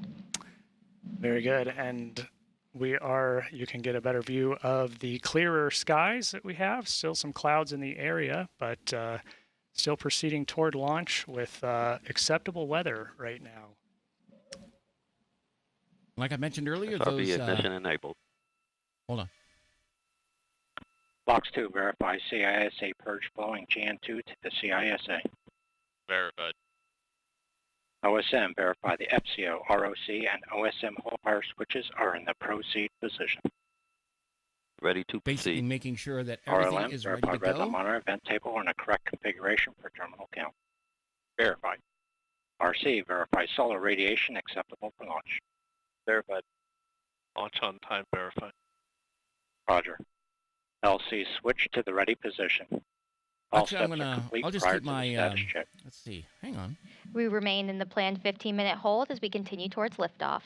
Speaker 6: Very good. And you can get a better view of the clearer skies that we have. Still some clouds in the area, but still proceeding toward launch with acceptable weather right now.
Speaker 1: Like I mentioned earlier,
Speaker 3: those ignition enabled.
Speaker 1: Hold on.
Speaker 15: Box 2, verify CISA purge flowing GN2 to the CISA.
Speaker 3: Verified.
Speaker 15: OSM, verify the FCO, ROC, and OSM whole fire switches are in the proceed position.
Speaker 3: Ready to
Speaker 1: basically
Speaker 3: proceed.
Speaker 1: Making sure that everything
Speaker 15: RLM,
Speaker 1: is ready
Speaker 15: verify
Speaker 1: to
Speaker 15: red
Speaker 1: go.
Speaker 15: line monitor event table are in the correct configuration for terminal count. Verified. RC, verify solar radiation acceptable for launch.
Speaker 3: Verified. Launch on time, verified.
Speaker 15: Roger. LC, switch to the ready position. All
Speaker 1: Actually,
Speaker 15: steps are complete
Speaker 1: I'll just
Speaker 15: prior
Speaker 1: keep
Speaker 15: to
Speaker 1: my,
Speaker 15: the status check.
Speaker 1: let's see, hang on.
Speaker 7: We remain in the planned 15-minute hold as we continue towards liftoff.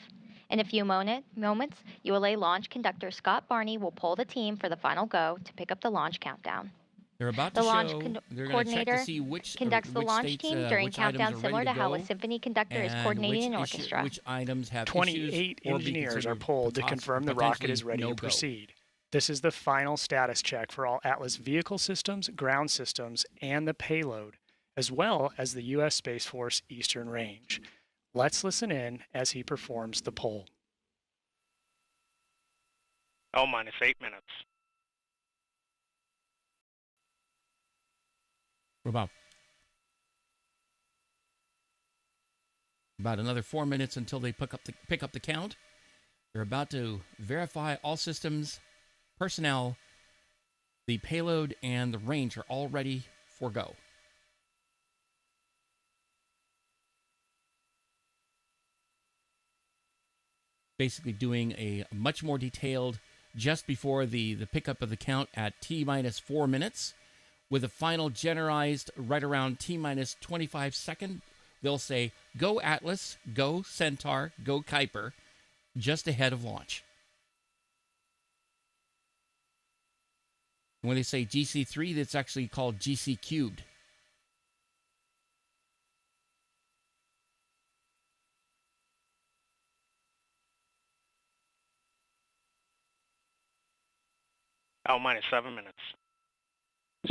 Speaker 7: In a few moments, ULA launch conductor Scott Barney will pull the team for the final go to pick up the launch countdown.
Speaker 1: They're about to
Speaker 7: The launch
Speaker 1: show, they're going to check
Speaker 7: coordinator
Speaker 1: to see which
Speaker 7: conducts the
Speaker 1: which
Speaker 7: launch
Speaker 1: states,
Speaker 7: team during
Speaker 1: which items
Speaker 7: countdown
Speaker 1: are
Speaker 7: similar
Speaker 1: ready
Speaker 7: to how a
Speaker 1: go,
Speaker 7: symphony conductor is
Speaker 1: and
Speaker 7: coordinating an
Speaker 1: which
Speaker 7: orchestra.
Speaker 1: Which items have
Speaker 6: 28
Speaker 1: issues or be
Speaker 6: engineers are
Speaker 1: considered
Speaker 6: pulled to confirm the rocket is ready
Speaker 1: no
Speaker 6: to
Speaker 1: go.
Speaker 6: proceed. This is the final status check for all Atlas vehicle systems, ground systems, and the payload, as well as the U.S. Space Force Eastern Range. Let's listen in as he performs the poll.
Speaker 15: L-8 minutes.
Speaker 1: We're about another 4 minutes until they pick up the count. They're about to verify all systems, personnel, the payload, and the range are all ready for go. Basically doing a much more detailed just before the pickup of the count at T-minus 4 minutes. With a final generalized right around T-minus 25 seconds, they'll say, go Atlas, go Centaur, go Kuiper, just ahead of launch. When they say GC3, that's actually called GC cubed.
Speaker 15: L-7 minutes.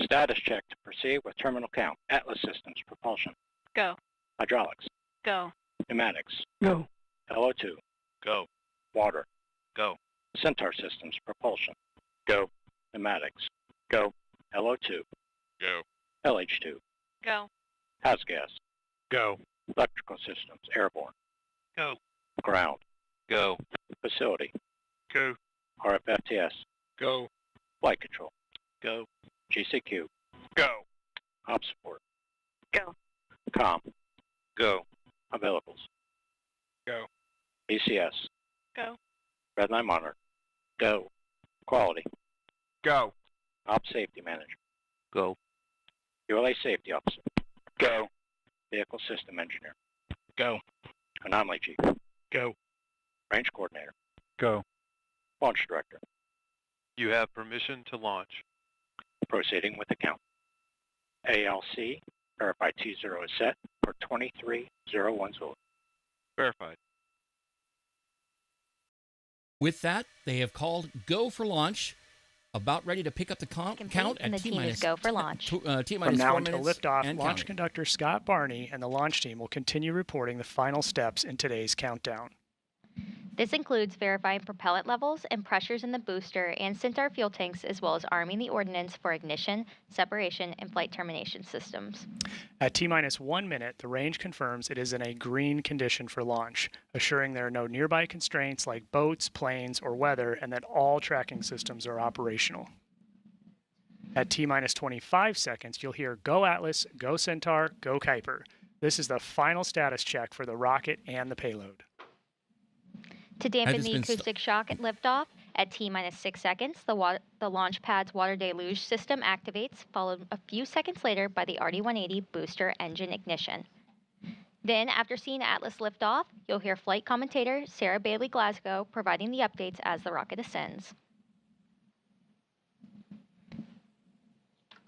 Speaker 15: Status check to proceed with terminal count. Atlas systems, propulsion.
Speaker 13: Go.
Speaker 15: Hydraulics.
Speaker 13: Go.
Speaker 15: Pneumatics.
Speaker 13: Go.
Speaker 15: LO2.
Speaker 3: Go.
Speaker 15: Water.
Speaker 3: Go.
Speaker 15: Centaur systems, propulsion. Go. Pneumatics. Go. LO2.
Speaker 3: Go.
Speaker 15: LH2.
Speaker 13: Go.
Speaker 15: House gas.
Speaker 3: Go.
Speaker 15: Electrical systems, airborne.
Speaker 3: Go.
Speaker 15: Ground.
Speaker 3: Go.
Speaker 15: Facility.
Speaker 3: Go.
Speaker 15: RFFTS.
Speaker 3: Go.
Speaker 15: Flight control.
Speaker 3: Go.
Speaker 15: GCQ.
Speaker 3: Go.
Speaker 15: Op support.
Speaker 13: Go.
Speaker 15: Com.
Speaker 3: Go.
Speaker 15: Availables.
Speaker 3: Go.
Speaker 15: ECS.
Speaker 13: Go.
Speaker 15: Red line monitor. Go. Quality.
Speaker 3: Go.
Speaker 15: Op safety manager.
Speaker 3: Go.
Speaker 15: ULA safety officer.
Speaker 3: Go.
Speaker 15: Vehicle system engineer.
Speaker 3: Go.
Speaker 15: Anomaly chief.
Speaker 3: Go.
Speaker 15: Range coordinator.
Speaker 3: Go.
Speaker 15: Launch director.
Speaker 3: You have permission to launch.
Speaker 15: Proceeding with the count. ALC, verify T0 is set for 23:01 Zulu.
Speaker 3: Verified.
Speaker 1: With that, they have called go for launch, about ready to pick up the count
Speaker 7: And
Speaker 1: at
Speaker 7: the team is go for launch.
Speaker 1: T-minus
Speaker 6: From now
Speaker 1: 4
Speaker 6: until
Speaker 1: minutes
Speaker 6: liftoff,
Speaker 1: and
Speaker 6: launch
Speaker 1: counting.
Speaker 6: conductor Scott Barney and the launch team will continue reporting the final steps in today's countdown.
Speaker 7: This includes verifying propellant levels and pressures in the booster and Centaur fuel tanks, as well as arming the ordnance for ignition, separation, and flight termination systems.
Speaker 6: At T-minus 1 minute, the range confirms it is in a green condition for launch, assuring there are no nearby constraints like boats, planes, or weather, and that all tracking systems are operational. At T-minus 25 seconds, you'll hear Go Atlas, Go Centaur, Go Kuiper. This is the final status check for the rocket and the payload.
Speaker 7: To dampen the acoustic shock at liftoff, at T-minus 6 seconds, the launch pad's water deluge system activates, followed a few seconds later by the RD-180 booster engine ignition. Then, after seeing Atlas lift off, you'll hear flight commentator Sarah Bailey Glasgow providing the updates as the rocket ascends.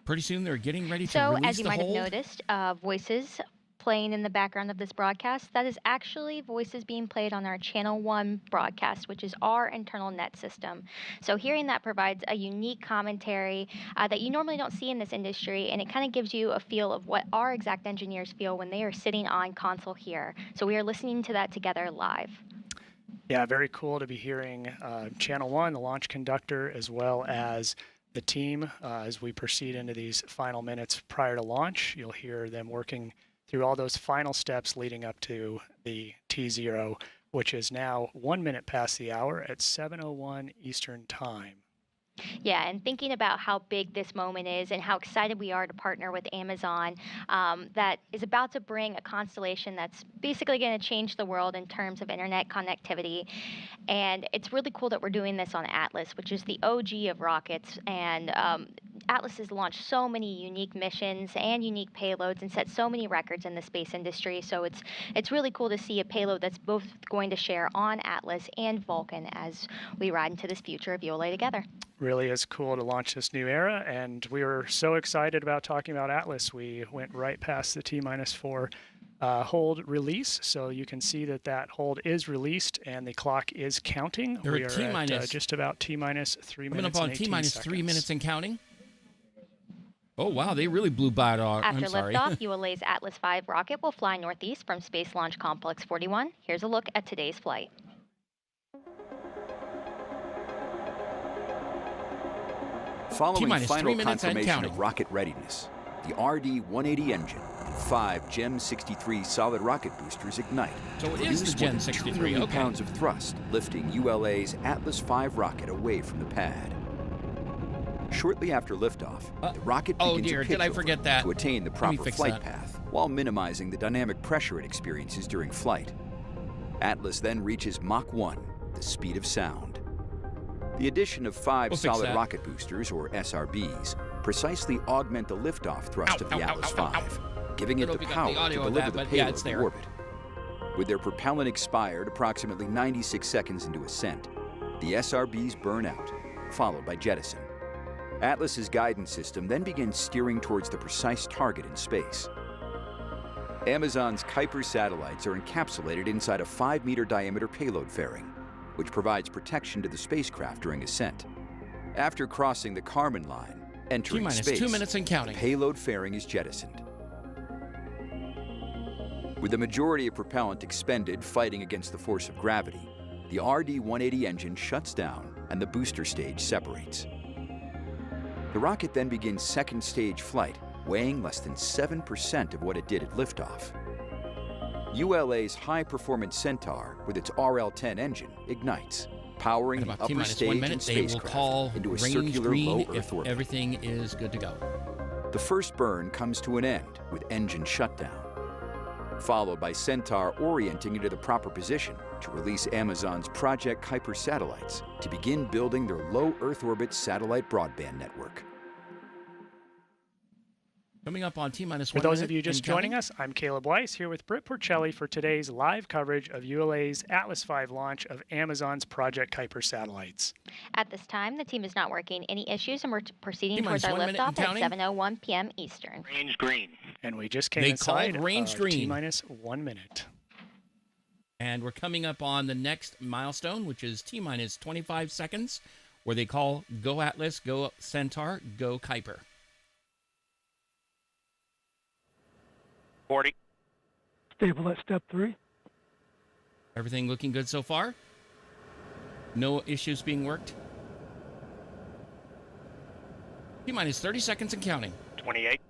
Speaker 1: Pretty soon they're getting ready to release the hold.
Speaker 7: So, as you might have noticed, voices playing in the background of this broadcast, that is actually voices being played on our Channel 1 broadcast, which is our internal net system. So hearing that provides a unique commentary that you normally don't see in this industry, and it kind of gives you a feel of what our exact engineers feel when they are sitting on console here. So we are listening to that together live.
Speaker 6: Yeah, very cool to be hearing Channel 1, the launch conductor, as well as the team as we proceed into these final minutes prior to launch. You'll hear them working through all those final steps leading up to the T0, which is now 1 minute past the hour at 7:01 Eastern Time.
Speaker 7: Yeah, and thinking about how big this moment is and how excited we are to partner with Amazon, that is about to bring a constellation that's basically going to change the world in terms of internet connectivity. And it's really cool that we're doing this on Atlas, which is the OG of rockets. And Atlas has launched so many unique missions and unique payloads and set so many records in the space industry. So it's really cool to see a payload that's both going to share on Atlas and Vulcan as we ride into this future of ULA together.
Speaker 6: Really is cool to launch this new era, and we were so excited about talking about Atlas. We went right past the T-minus 4 hold release, so you can see that hold is released and the clock is counting. We are at just about T-minus 3 minutes and 18 seconds.
Speaker 1: T-minus 3 minutes and counting. Oh, wow, they really blew by it all.
Speaker 7: After liftoff, ULA's Atlas V rocket will fly northeast from Space Launch Complex 41. Here's a look at today's flight.
Speaker 8: Following final confirmation of rocket readiness, the RD-180 engine and 5 GEM 63 solid rocket boosters ignite.
Speaker 1: So it is the GEM 63,
Speaker 8: 2 million pounds of thrust, lifting ULA's Atlas V rocket away from the pad. Shortly after liftoff, the rocket begins a pitch over to attain the proper flight path, while minimizing the dynamic pressure it experiences during flight. Atlas then reaches Mach 1, the speed of sound. The addition of 5 solid rocket boosters, or SRBs, precisely augment the liftoff thrust of the Atlas V, giving it the power to deliver the payload to orbit. With their propellant expired approximately 96 seconds into ascent, the SRBs burn out, followed by jettison. Atlas's guidance system then begins steering towards the precise target in space. Amazon's Kuiper satellites are encapsulated inside a 5-meter diameter payload fairing, which provides protection to the spacecraft during ascent. After crossing the Kármán line, entering space,
Speaker 1: 2 minutes and counting.
Speaker 8: The payload fairing is jettisoned. With the majority of propellant expended fighting against the force of gravity, the RD-180 engine shuts down and the booster stage separates. The rocket then begins second stage flight, weighing less than 7% of what it did at liftoff. ULA's high-performance Centaur, with its RL-10 engine, ignites, powering the upper stage and spacecraft into a circular low Earth orbit.
Speaker 1: Everything is good to go.
Speaker 8: The first burn comes to an end with engine shutdown, followed by Centaur orienting into the proper position to release Amazon's Project Kuiper satellites to begin building their low Earth orbit satellite broadband network.
Speaker 1: Coming up on T-minus 1
Speaker 6: For those of you just joining us, I'm Caleb Weiss here with Britt Porcelli for today's live coverage of ULA's Atlas V launch of Amazon's Project Kuiper satellites.
Speaker 7: At this time, the team is not working any issues, and we're proceeding towards our liftoff at 7:01 p.m. Eastern.
Speaker 3: Range green.
Speaker 6: And we just came inside T-minus 1 minute.
Speaker 1: And we're coming up on the next milestone, which is T-minus 25 seconds, where they call Go Atlas, Go Centaur, Go Kuiper.
Speaker 3: 40.
Speaker 16: Stable at step 3.
Speaker 1: Everything looking good so far? No issues being worked. T-minus 30 seconds and counting.
Speaker 15: 28.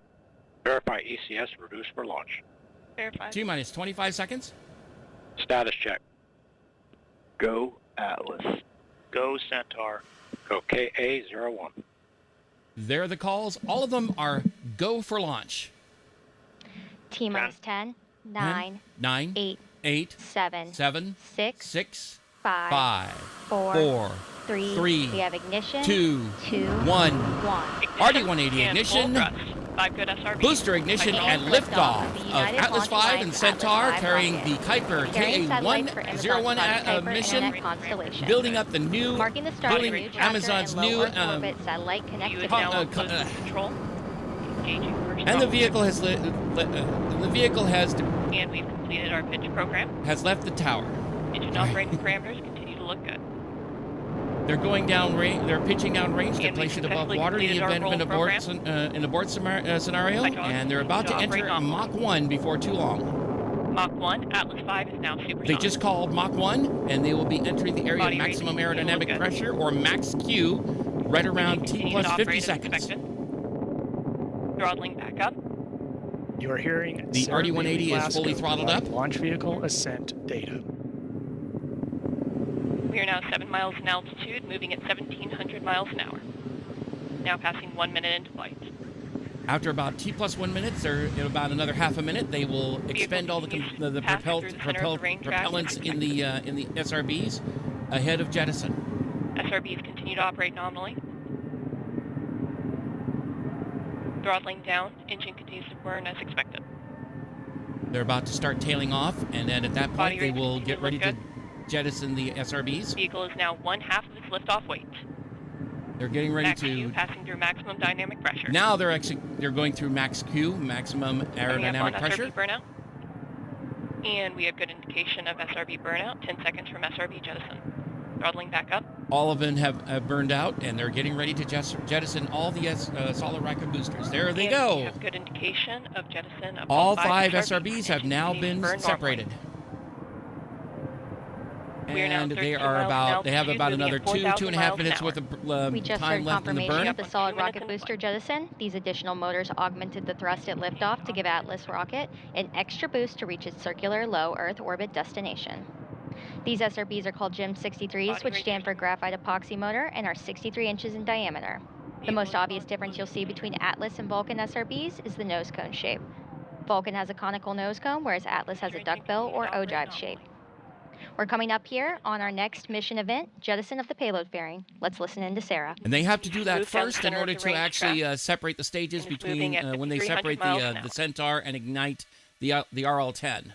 Speaker 15: Verify ECS reduced for launch.
Speaker 5: Verify.
Speaker 1: T-minus 25 seconds.
Speaker 15: Status check.
Speaker 3: Go Atlas.
Speaker 15: Go Centaur. Go KA-01.
Speaker 1: There are the calls. All of them are go for launch.
Speaker 7: T-minus 10, 9, 8, 7, 6, 5, 4, 3. We have ignition.
Speaker 1: 2, 1. RD-180 ignition.
Speaker 5: 5 good SRB.
Speaker 1: Booster ignition and liftoff of Atlas V and Centaur carrying the Kuiper KA-01 mission, building up the new, building Amazon's new, and the vehicle has
Speaker 5: and we've completed our pitch program.
Speaker 1: Has left the tower.
Speaker 5: Engine operating parameters continue to look good.
Speaker 1: They're going down range. They're pitching down range to place it above water in the event of an abort scenario, and they're about to enter Mach 1 before too long.
Speaker 5: Mach 1, Atlas V is now supersonic.
Speaker 1: They just called Mach 1, and they will be entering the area of maximum aerodynamic pressure, or max Q, right around T plus 50 seconds.
Speaker 5: Throttling back up.
Speaker 6: You are hearing
Speaker 1: the RD-180 is fully throttled up.
Speaker 6: Launch vehicle ascent data.
Speaker 5: We are now 7 miles in altitude, moving at 1,700 miles an hour. Now passing 1 minute into flight.
Speaker 1: After about T plus 1 minute, or in about another half a minute, they will expend all the propellants in the SRBs ahead of jettison.
Speaker 5: SRBs continue to operate nominally. Throttling down, engine continues to burn as expected.
Speaker 1: They're about to start tailing off, and then at that point they will get ready to jettison the SRBs.
Speaker 5: Vehicle is now 1/2 of its liftoff weight.
Speaker 1: They're getting ready
Speaker 5: max Q, passing through maximum dynamic pressure.
Speaker 1: Now they're going through max Q, maximum aerodynamic pressure.
Speaker 5: SRB burnout. And we have good indication of SRB burnout. 10 seconds from SRB jettison. Throttling back up.
Speaker 1: All of them have burned out, and they're getting ready to jettison all the solid rocket boosters. There they go.
Speaker 5: We have good indication of jettison of
Speaker 1: all 5 SRBs have now been separated. And they have about another 2.5 minutes worth of time left in the burn.
Speaker 7: Of the solid rocket booster jettison. These additional motors augmented the thrust at liftoff to give Atlas rocket an extra boost to reach its circular low Earth orbit destination. These SRBs are called GEM 63s, which stand for graphite epoxy motor, and are 63 inches in diameter. The most obvious difference you'll see between Atlas and Vulcan SRBs is the nose cone shape. Vulcan has a conical nose cone, whereas Atlas has a duckbill or ogive shape. We're coming up here on our next mission event, jettison of the payload fairing. Let's listen in to Sarah.
Speaker 1: And they have to do that first in order to actually separate the stages between when they separate the Centaur and ignite the RL-10.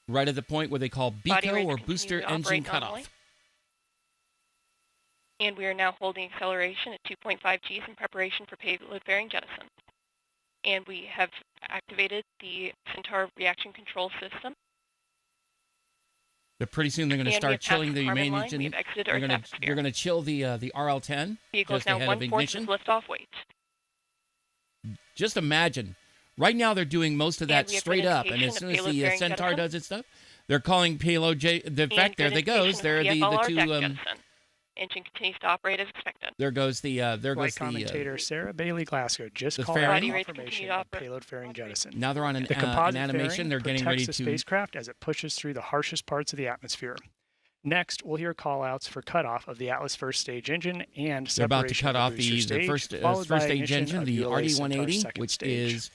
Speaker 1: Right at the point where they call BECO, or booster engine cutoff.
Speaker 5: And we are now holding acceleration at 2.5 Gs in preparation for payload fairing jettison. And we have activated the Centaur reaction control system.
Speaker 1: Pretty soon they're going to start chilling the main engine. They're going to chill the RL-10 just ahead of ignition.
Speaker 5: Liftoff weight.
Speaker 1: Just imagine. Right now they're doing most of that straight up, and as soon as the Centaur does its stuff, they're calling payload J. In fact, there they goes. There are the two.
Speaker 5: Engine continues to operate as expected.
Speaker 1: There goes the
Speaker 6: commentator Sarah Bailey Glasgow just called out confirmation of payload fairing jettison.
Speaker 1: Now they're on an animation. They're getting ready to
Speaker 6: protects the spacecraft as it pushes through the harshest parts of the atmosphere. Next, we'll hear call-outs for cutoff of the Atlas first stage engine and
Speaker 1: they're about to cut off the first stage engine, the
Speaker 6: ULA
Speaker 1: RD-180,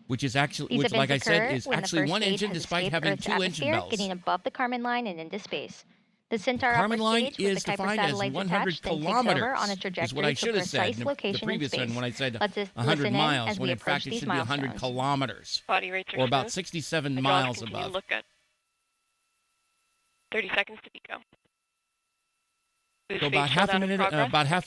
Speaker 1: which is actually, like I said, is actually one engine despite having 2 engine bells.
Speaker 7: Getting above the Kármán line and into space. The Centaur
Speaker 1: Kármán line
Speaker 7: stage,
Speaker 1: is defined as 100 kilometers, is what I should have said in the previous one when I said 100 miles, when in fact it should be 100 kilometers, or about 67 miles above.
Speaker 5: Look good. 30 seconds to BECO.
Speaker 1: So about half a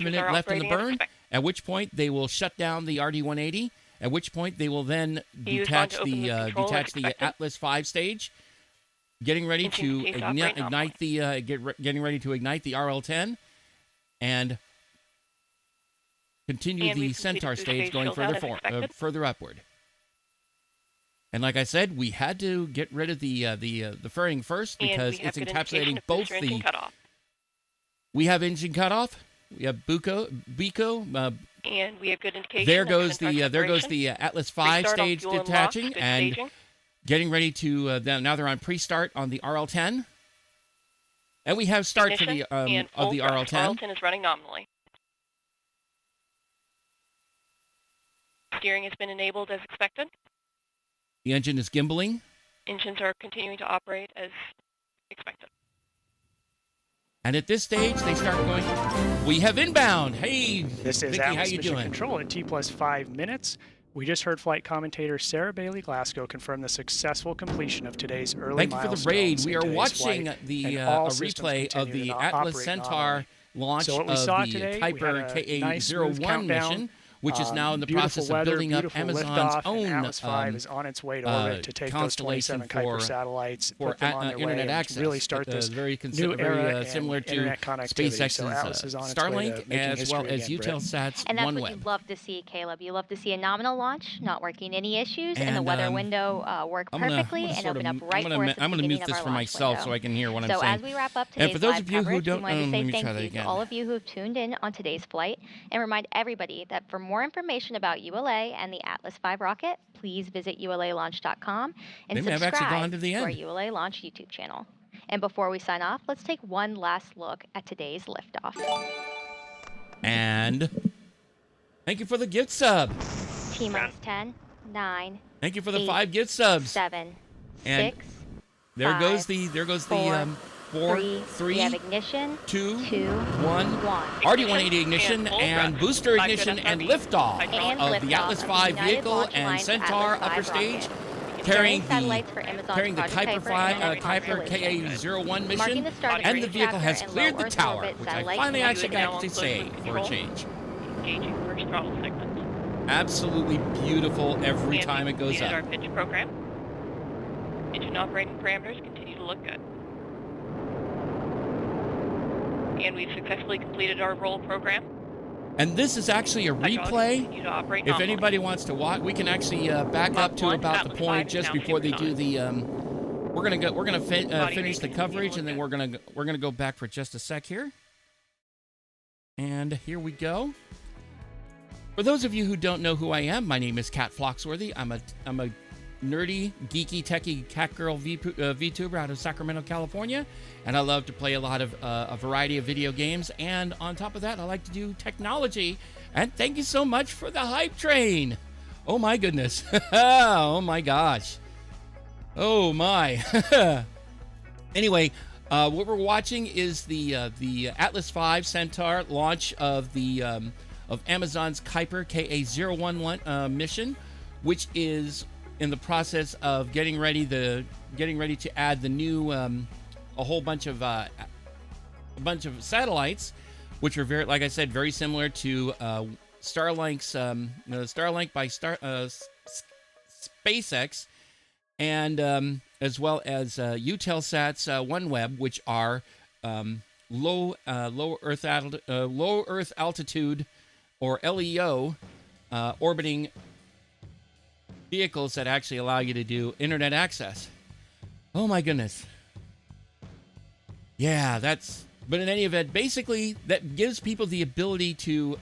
Speaker 1: minute left in the burn, at which point they will shut down the RD-180, at which point they will then detach the Atlas V stage, getting ready to ignite the RL-10 and continue the Centaur stage going further upward. And like I said, we had to get rid of the fairing first because it's encapsulating both We have engine cutoff. We have Bico.
Speaker 5: And we have good indication.
Speaker 1: There goes the Atlas V stage detaching and
Speaker 5: staging.
Speaker 1: Getting ready to. Now they're on pre-start on the RL-10. And we have start for the of the RL-10.
Speaker 5: RL-10 is running nominally. Steering has been enabled as expected.
Speaker 1: The engine is gimbaling.
Speaker 5: Engines are continuing to operate as expected.
Speaker 1: And at this stage, they start going. We have inbound. Hey,
Speaker 6: this is
Speaker 1: Vicky,
Speaker 6: Atlas
Speaker 1: how you
Speaker 6: Mission
Speaker 1: doing?
Speaker 6: Control at T+5 minutes. We just heard flight commentator Sarah Bailey Glasgow confirm the successful completion of today's early
Speaker 1: milestones. Thank you for the raid. We are watching a replay of the Atlas Centaur launch of the Kuiper KA-01 mission, which is now in the process of building up Amazon's own
Speaker 6: Atlas V is on its way to orbit to take those 27 Kuiper satellites,
Speaker 1: for internet access.
Speaker 6: Really start this
Speaker 1: very
Speaker 6: new era
Speaker 1: similar to SpaceX's Starlink, as well as Eutelsat's OneWeb.
Speaker 7: And that's what you love to see, Caleb. You love to see a nominal launch, not working any issues, and the weather window work perfectly and open up right for us.
Speaker 1: I'm going to mute this for myself so I can hear what I'm saying.
Speaker 7: So as we wrap up today's live coverage, we
Speaker 1: don't
Speaker 7: want to say thank you to all of you who have tuned in on today's flight, and remind everybody that for more information about ULA and the Atlas V rocket, please visit ulalaunch.com and subscribe to our ULA Launch YouTube channel. And before we sign off, let's take one last look at today's liftoff.
Speaker 1: And thank you for the gift sub.
Speaker 7: T-minus 10, 9.
Speaker 1: Thank you for the
Speaker 7: 8,
Speaker 1: 5 gift subs.
Speaker 7: 7,
Speaker 1: and
Speaker 7: 6.
Speaker 1: There
Speaker 7: 5,
Speaker 1: goes the 4, 3,
Speaker 7: we have ignition,
Speaker 1: 2,
Speaker 7: 1.
Speaker 1: RD-180 ignition and booster ignition and liftoff of the Atlas V vehicle and Centaur upper stage, carrying the Kuiper KA-01 mission, and the vehicle has cleared the tower, which I finally actually got to say for a change.
Speaker 5: Engaging first throttle segment.
Speaker 1: Absolutely beautiful every time it goes up.
Speaker 5: Our pitch program. Engine operating parameters continue to look good. And we've successfully completed our roll program.
Speaker 1: And this is actually a replay. If anybody wants to watch, we can actually back up to about the point just before they do the. We're gonna finish the coverage, and then we're gonna go back for just a sec here. And here we go. For those of you who don't know who I am, my name is Katt Phloxworthy. I'm a nerdy, geeky, techie cat girl VTuber out of Sacramento, California, and I love to play a lot of a variety of video games. And on top of that, I like to do technology. And thank you so much for the hype train. Oh my goodness. Oh my gosh. Oh my. Anyway, what we're watching is the Atlas V Centaur launch of the of Amazon's Kuiper KA-01 mission, which is in the process of getting ready to add the new a whole bunch of satellites, which are very, like I said, very similar to Starlink's Starlink by SpaceX, and as well as Eutelsat's OneWeb, which are low Earth altitude, or LEO, orbiting vehicles that actually allow you to do internet access. Oh my goodness. Yeah, but in any event, basically that gives people the ability to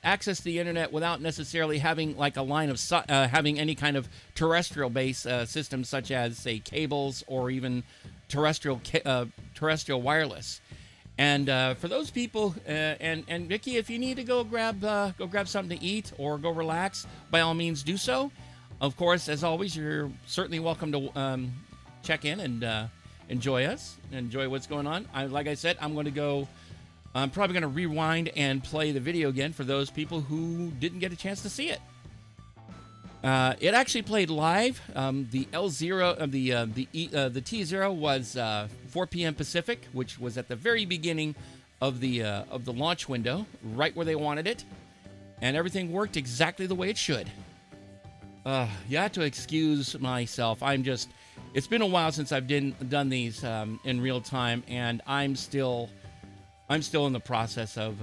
Speaker 1: access the internet without necessarily having like a line of having any kind of terrestrial based system, such as say cables or even terrestrial wireless. And for those people, and Vicky, if you need to go grab something to eat or go relax, by all means do so. Of course, as always, you're certainly welcome to check in and enjoy us, enjoy what's going on. Like I said, I'm probably going to rewind and play the video again for those people who didn't get a chance to see it. It actually played live. The L0 the T0 was 4 p.m. Pacific, which was at the very beginning of the launch window, right where they wanted it, and everything worked exactly the way it should. You have to excuse myself. It's been a while since I've done these in real time, and I'm still in the process of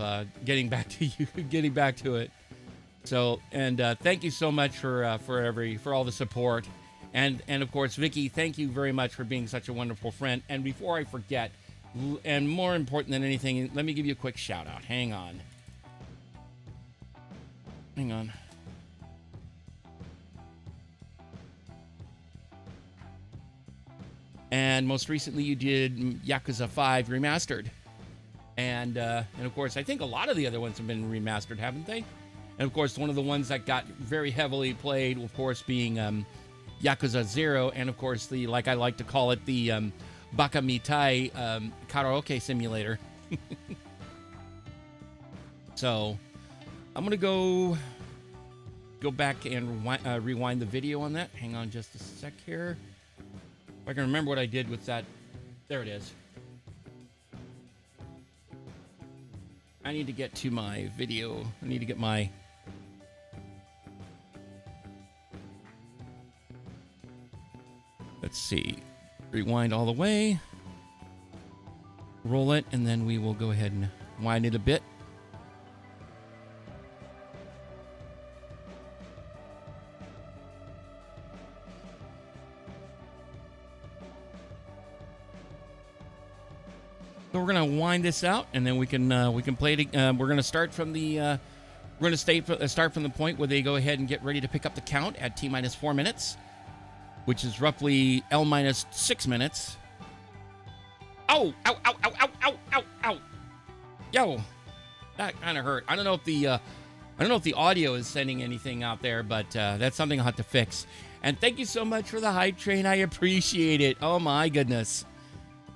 Speaker 1: getting back to it. So, and thank you so much for all the support, and of course, Vicky, thank you very much for being such a wonderful friend. And before I forget, And more important than anything, let me give you a quick shout out. Hang on. And most recently, you did Yakuza 5 Remastered. And of course, I think a lot of the other ones have been remastered, haven't they? And of course, one of the ones that got very heavily played, of course, being Yakuza 0. And of course, like I like to call it, the Baka Mitai karaoke simulator. So I'm going to go back and rewind the video on that. Hang on just a sec here. If I can remember what I did with that. There it is. I need to get to my video. I need to get my... Let's see. Rewind all the way. Roll it, and then we will go ahead and wind it a bit. So we're gonna wind this out, and then we can play it. We're gonna start from the start from the point where they go ahead and get ready to pick up the count at T-4 minutes, which is roughly L-6 minutes. Ow! Ow! Ow! Ow! Ow! Ow! Ow! Ow! Yo, that kind of hurt. I don't know if the audio is sending anything out there, but that's something I'll have to fix. And thank you so much for the hype train. I appreciate it. Oh my goodness.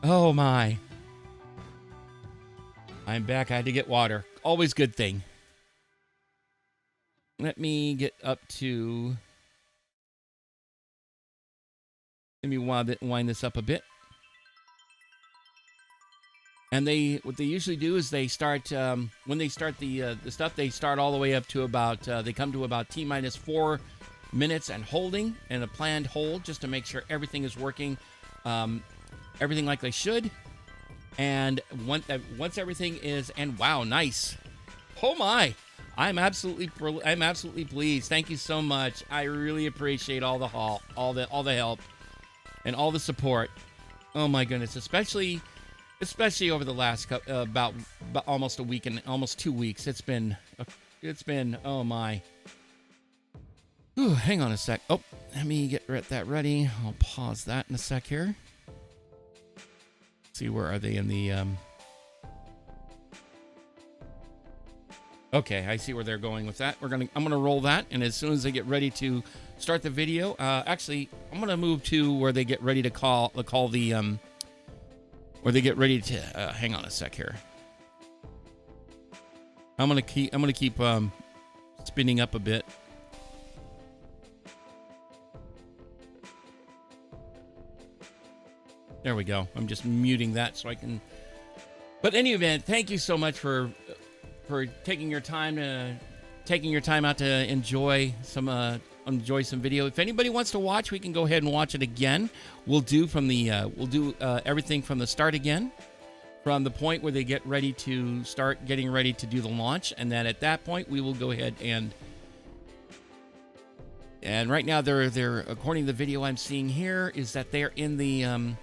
Speaker 1: Oh my. I'm back. I had to get water. Always good thing. Let me get up to... Let me wind this up a bit. And what they usually do is they start, when they start the stuff, they start all the way up to about, they come to about T-4 minutes and holding, and a planned hold, just to make sure everything is working, everything like they should. And once everything is, and wow, nice. Oh my, I'm absolutely pleased. Thank you so much. I really appreciate all the help and all the support. Oh my goodness, especially over the last about almost a week and almost 2 weeks. It's been oh my. Ooh, hang on a sec. Oh, let me get that ready. I'll pause that in a sec here. See, where are they in the Okay, I see where they're going with that. I'm gonna roll that, and as soon as they get ready to start the video, actually, I'm gonna move to where they get ready to call the where they get ready to hang on a sec here. I'm gonna keep spinning up a bit. There we go. I'm just muting that so I can. But in any event, thank you so much for taking your time out to enjoy some video. If anybody wants to watch, we can go ahead and watch it again. We'll do everything from the start again, from the point where they get ready to start getting ready to do the launch, and then at that point we will go ahead and right now they're according to the video I'm seeing here is that they're in the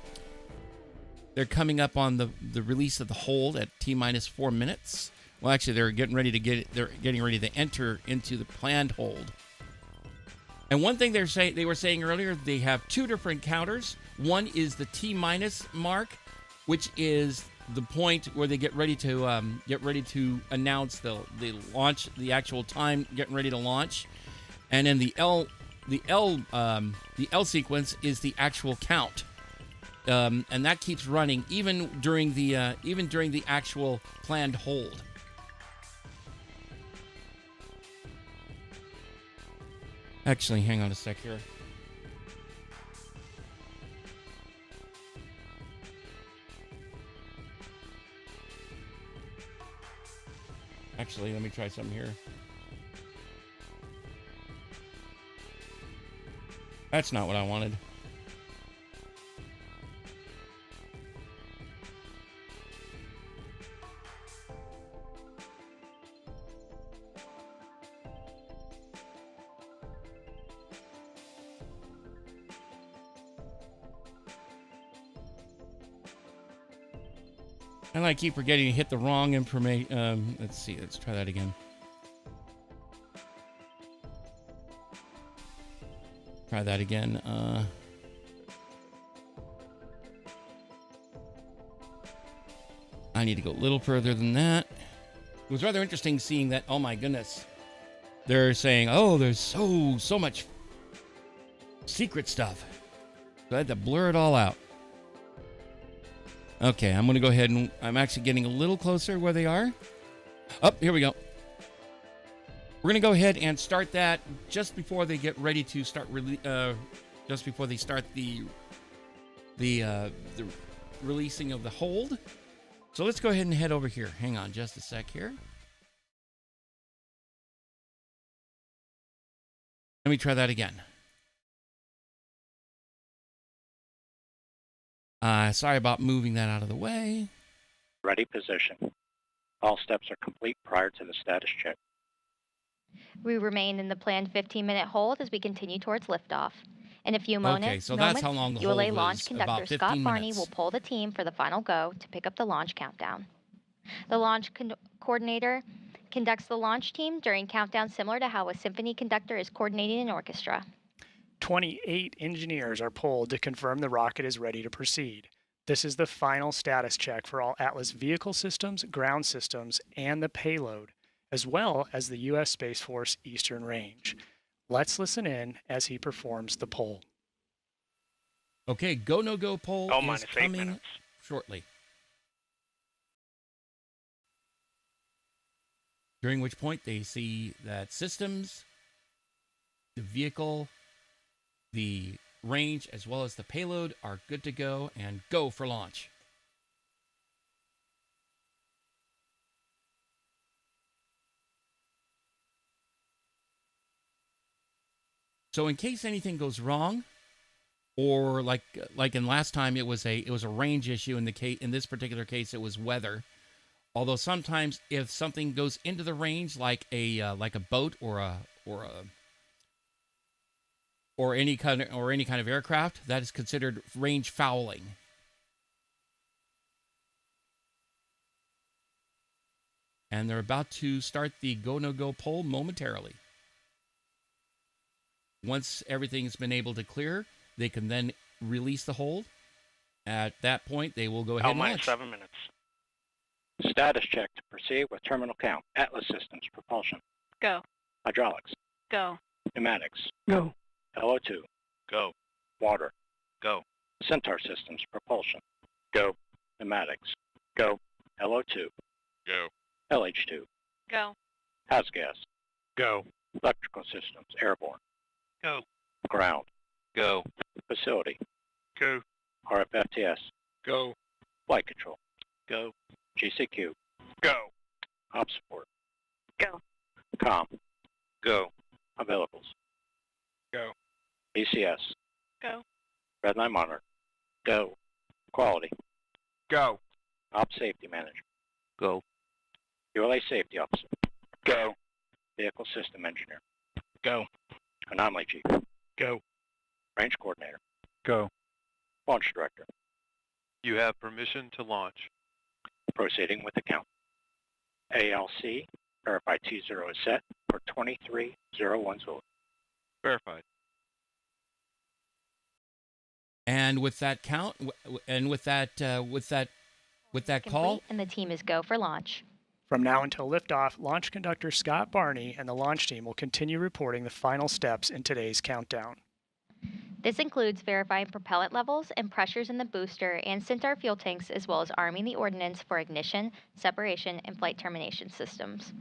Speaker 1: they're coming up on the release of the hold at T-4 minutes. Well, actually, they're getting ready to enter into the planned hold. And one thing they were saying earlier, they have two different counters. One is the T- mark, which is the point where they get ready to announce the launch, the actual time, getting ready to launch. And then the L sequence is the actual count. And that keeps running even during the actual planned hold. Actually, hang on a sec here. Actually, let me try something here. That's not what I wanted. And I keep forgetting to hit the wrong information. Let's see. Let's try that again. Try that again. I need to go a little further than that. It was rather interesting seeing that. Oh my goodness. They're saying, oh, there's so much secret stuff. So I had to blur it all out. Okay, I'm going to go ahead and I'm actually getting a little closer where they are. Oh, here we go. We're going to go ahead and start that just before they get ready to start, just before they start the releasing of the hold. So let's go ahead and head over here. Hang on just a sec here. Let me try that again. Sorry about moving that out of the way.
Speaker 15: Ready position. All steps are complete prior to the status check.
Speaker 7: We remain in the planned 15-minute hold as we continue towards liftoff. In a few
Speaker 1: Okay, so that's how long the hold
Speaker 7: ULA
Speaker 1: was,
Speaker 7: launch
Speaker 1: about
Speaker 7: conductor
Speaker 1: 15
Speaker 7: Scott Barney
Speaker 1: minutes.
Speaker 7: will pull the team for the final go to pick up the launch countdown. The launch coordinator conducts the launch team during countdown similar to how a symphony conductor is coordinating an orchestra.
Speaker 6: 28 engineers are pulled to confirm the rocket is ready to proceed. This is the final status check for all Atlas vehicle systems, ground systems, and the payload, as well as the U.S. Space Force Eastern Range. Let's listen in as he performs the poll.
Speaker 1: Okay, go, no go poll
Speaker 3: Oh,
Speaker 1: is
Speaker 3: minus 8
Speaker 1: coming
Speaker 3: minutes.
Speaker 1: shortly. During which point they see that systems, the vehicle, the range, as well as the payload are good to go and go for launch. So in case anything goes wrong, or like in last time it was a range issue, in this particular case it was weather. Although sometimes if something goes into the range like a boat or any kind of aircraft, that is considered range fouling. And they're about to start the go no go poll momentarily. Once everything's been able to clear, they can then release the hold. At that point, they will go ahead and launch.
Speaker 3: 7 minutes.
Speaker 15: Status check to proceed with terminal count. Atlas systems, propulsion.
Speaker 5: Go.
Speaker 15: Hydraulics.
Speaker 5: Go.
Speaker 15: Pneumatics.
Speaker 3: Go.
Speaker 15: LO2.
Speaker 3: Go.
Speaker 15: Water.
Speaker 3: Go.
Speaker 15: Centaur systems, propulsion. Go. Pneumatics. Go. LO2.
Speaker 3: Go.
Speaker 15: LH2.
Speaker 5: Go.
Speaker 15: House gas.
Speaker 3: Go.
Speaker 15: Electrical systems, airborne.
Speaker 3: Go.
Speaker 15: Ground.
Speaker 3: Go.
Speaker 15: Facility.
Speaker 3: Go.
Speaker 15: RFFTS.
Speaker 3: Go.
Speaker 15: Flight control.
Speaker 3: Go.
Speaker 15: GCQ.
Speaker 3: Go.
Speaker 15: Op support.
Speaker 5: Go.
Speaker 15: Com.
Speaker 3: Go.
Speaker 15: Availables.
Speaker 3: Go.
Speaker 15: BCS.
Speaker 5: Go.
Speaker 15: Redline monitor. Go. Quality.
Speaker 3: Go.
Speaker 15: Op safety manager.
Speaker 3: Go.
Speaker 15: ULA safety officer.
Speaker 3: Go.
Speaker 15: Vehicle system engineer.
Speaker 3: Go.
Speaker 15: Anomaly chief.
Speaker 3: Go.
Speaker 15: Range coordinator.
Speaker 3: Go.
Speaker 15: Launch director.
Speaker 3: You have permission to launch.
Speaker 15: Proceeding with the count. ALC, verify T0 is set for 2301 Zulu.
Speaker 3: Verified.
Speaker 1: And with that count, and with that call,
Speaker 7: And the team is go for launch.
Speaker 6: From now until liftoff, launch conductor Scott Barney and the launch team will continue reporting the final steps in today's countdown.
Speaker 7: This includes verifying propellant levels and pressures in the booster and Centaur fuel tanks, as well as arming the ordnance for ignition, separation, and flight termination systems.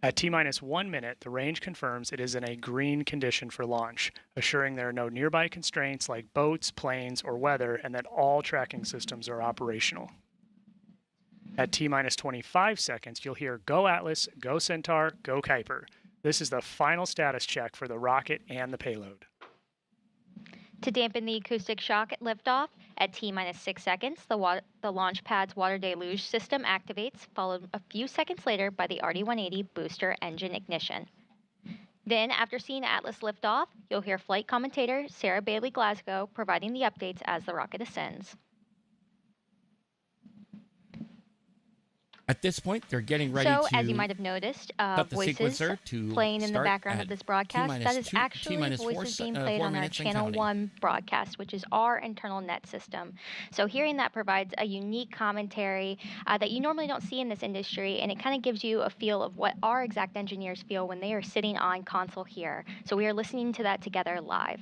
Speaker 6: At T-minus 1 minute, the range confirms it is in a green condition for launch, assuring there are no nearby constraints like boats, planes, or weather, and that all tracking systems are operational. At T-minus 25 seconds, you'll hear Go Atlas, Go Centaur, Go Kuiper. This is the final status check for the rocket and the payload.
Speaker 7: To dampen the acoustic shock at liftoff, at T-minus 6 seconds, the launch pad's water deluge system activates, followed a few seconds later by the RD-180 booster engine ignition. Then, after seeing Atlas liftoff, you'll hear flight commentator Sarah Bailey Glasgow providing the updates as the rocket ascends.
Speaker 1: At this point, they're getting ready
Speaker 7: so,
Speaker 1: to
Speaker 7: as you might have noticed,
Speaker 1: cut the
Speaker 7: voices
Speaker 1: sequencer to
Speaker 7: playing in the
Speaker 1: start
Speaker 7: background
Speaker 1: at
Speaker 7: of this broadcast, that is
Speaker 1: T-minus
Speaker 7: actually
Speaker 1: four
Speaker 7: voices
Speaker 1: se-
Speaker 7: being
Speaker 1: 4
Speaker 7: played on our
Speaker 1: minutes and
Speaker 7: Channel
Speaker 1: counting.
Speaker 7: 1 broadcast, which is our internal net system. So hearing that provides a unique commentary that you normally don't see in this industry, and it kind of gives you a feel of what our exact engineers feel when they are sitting on console here. So we are listening to that together live.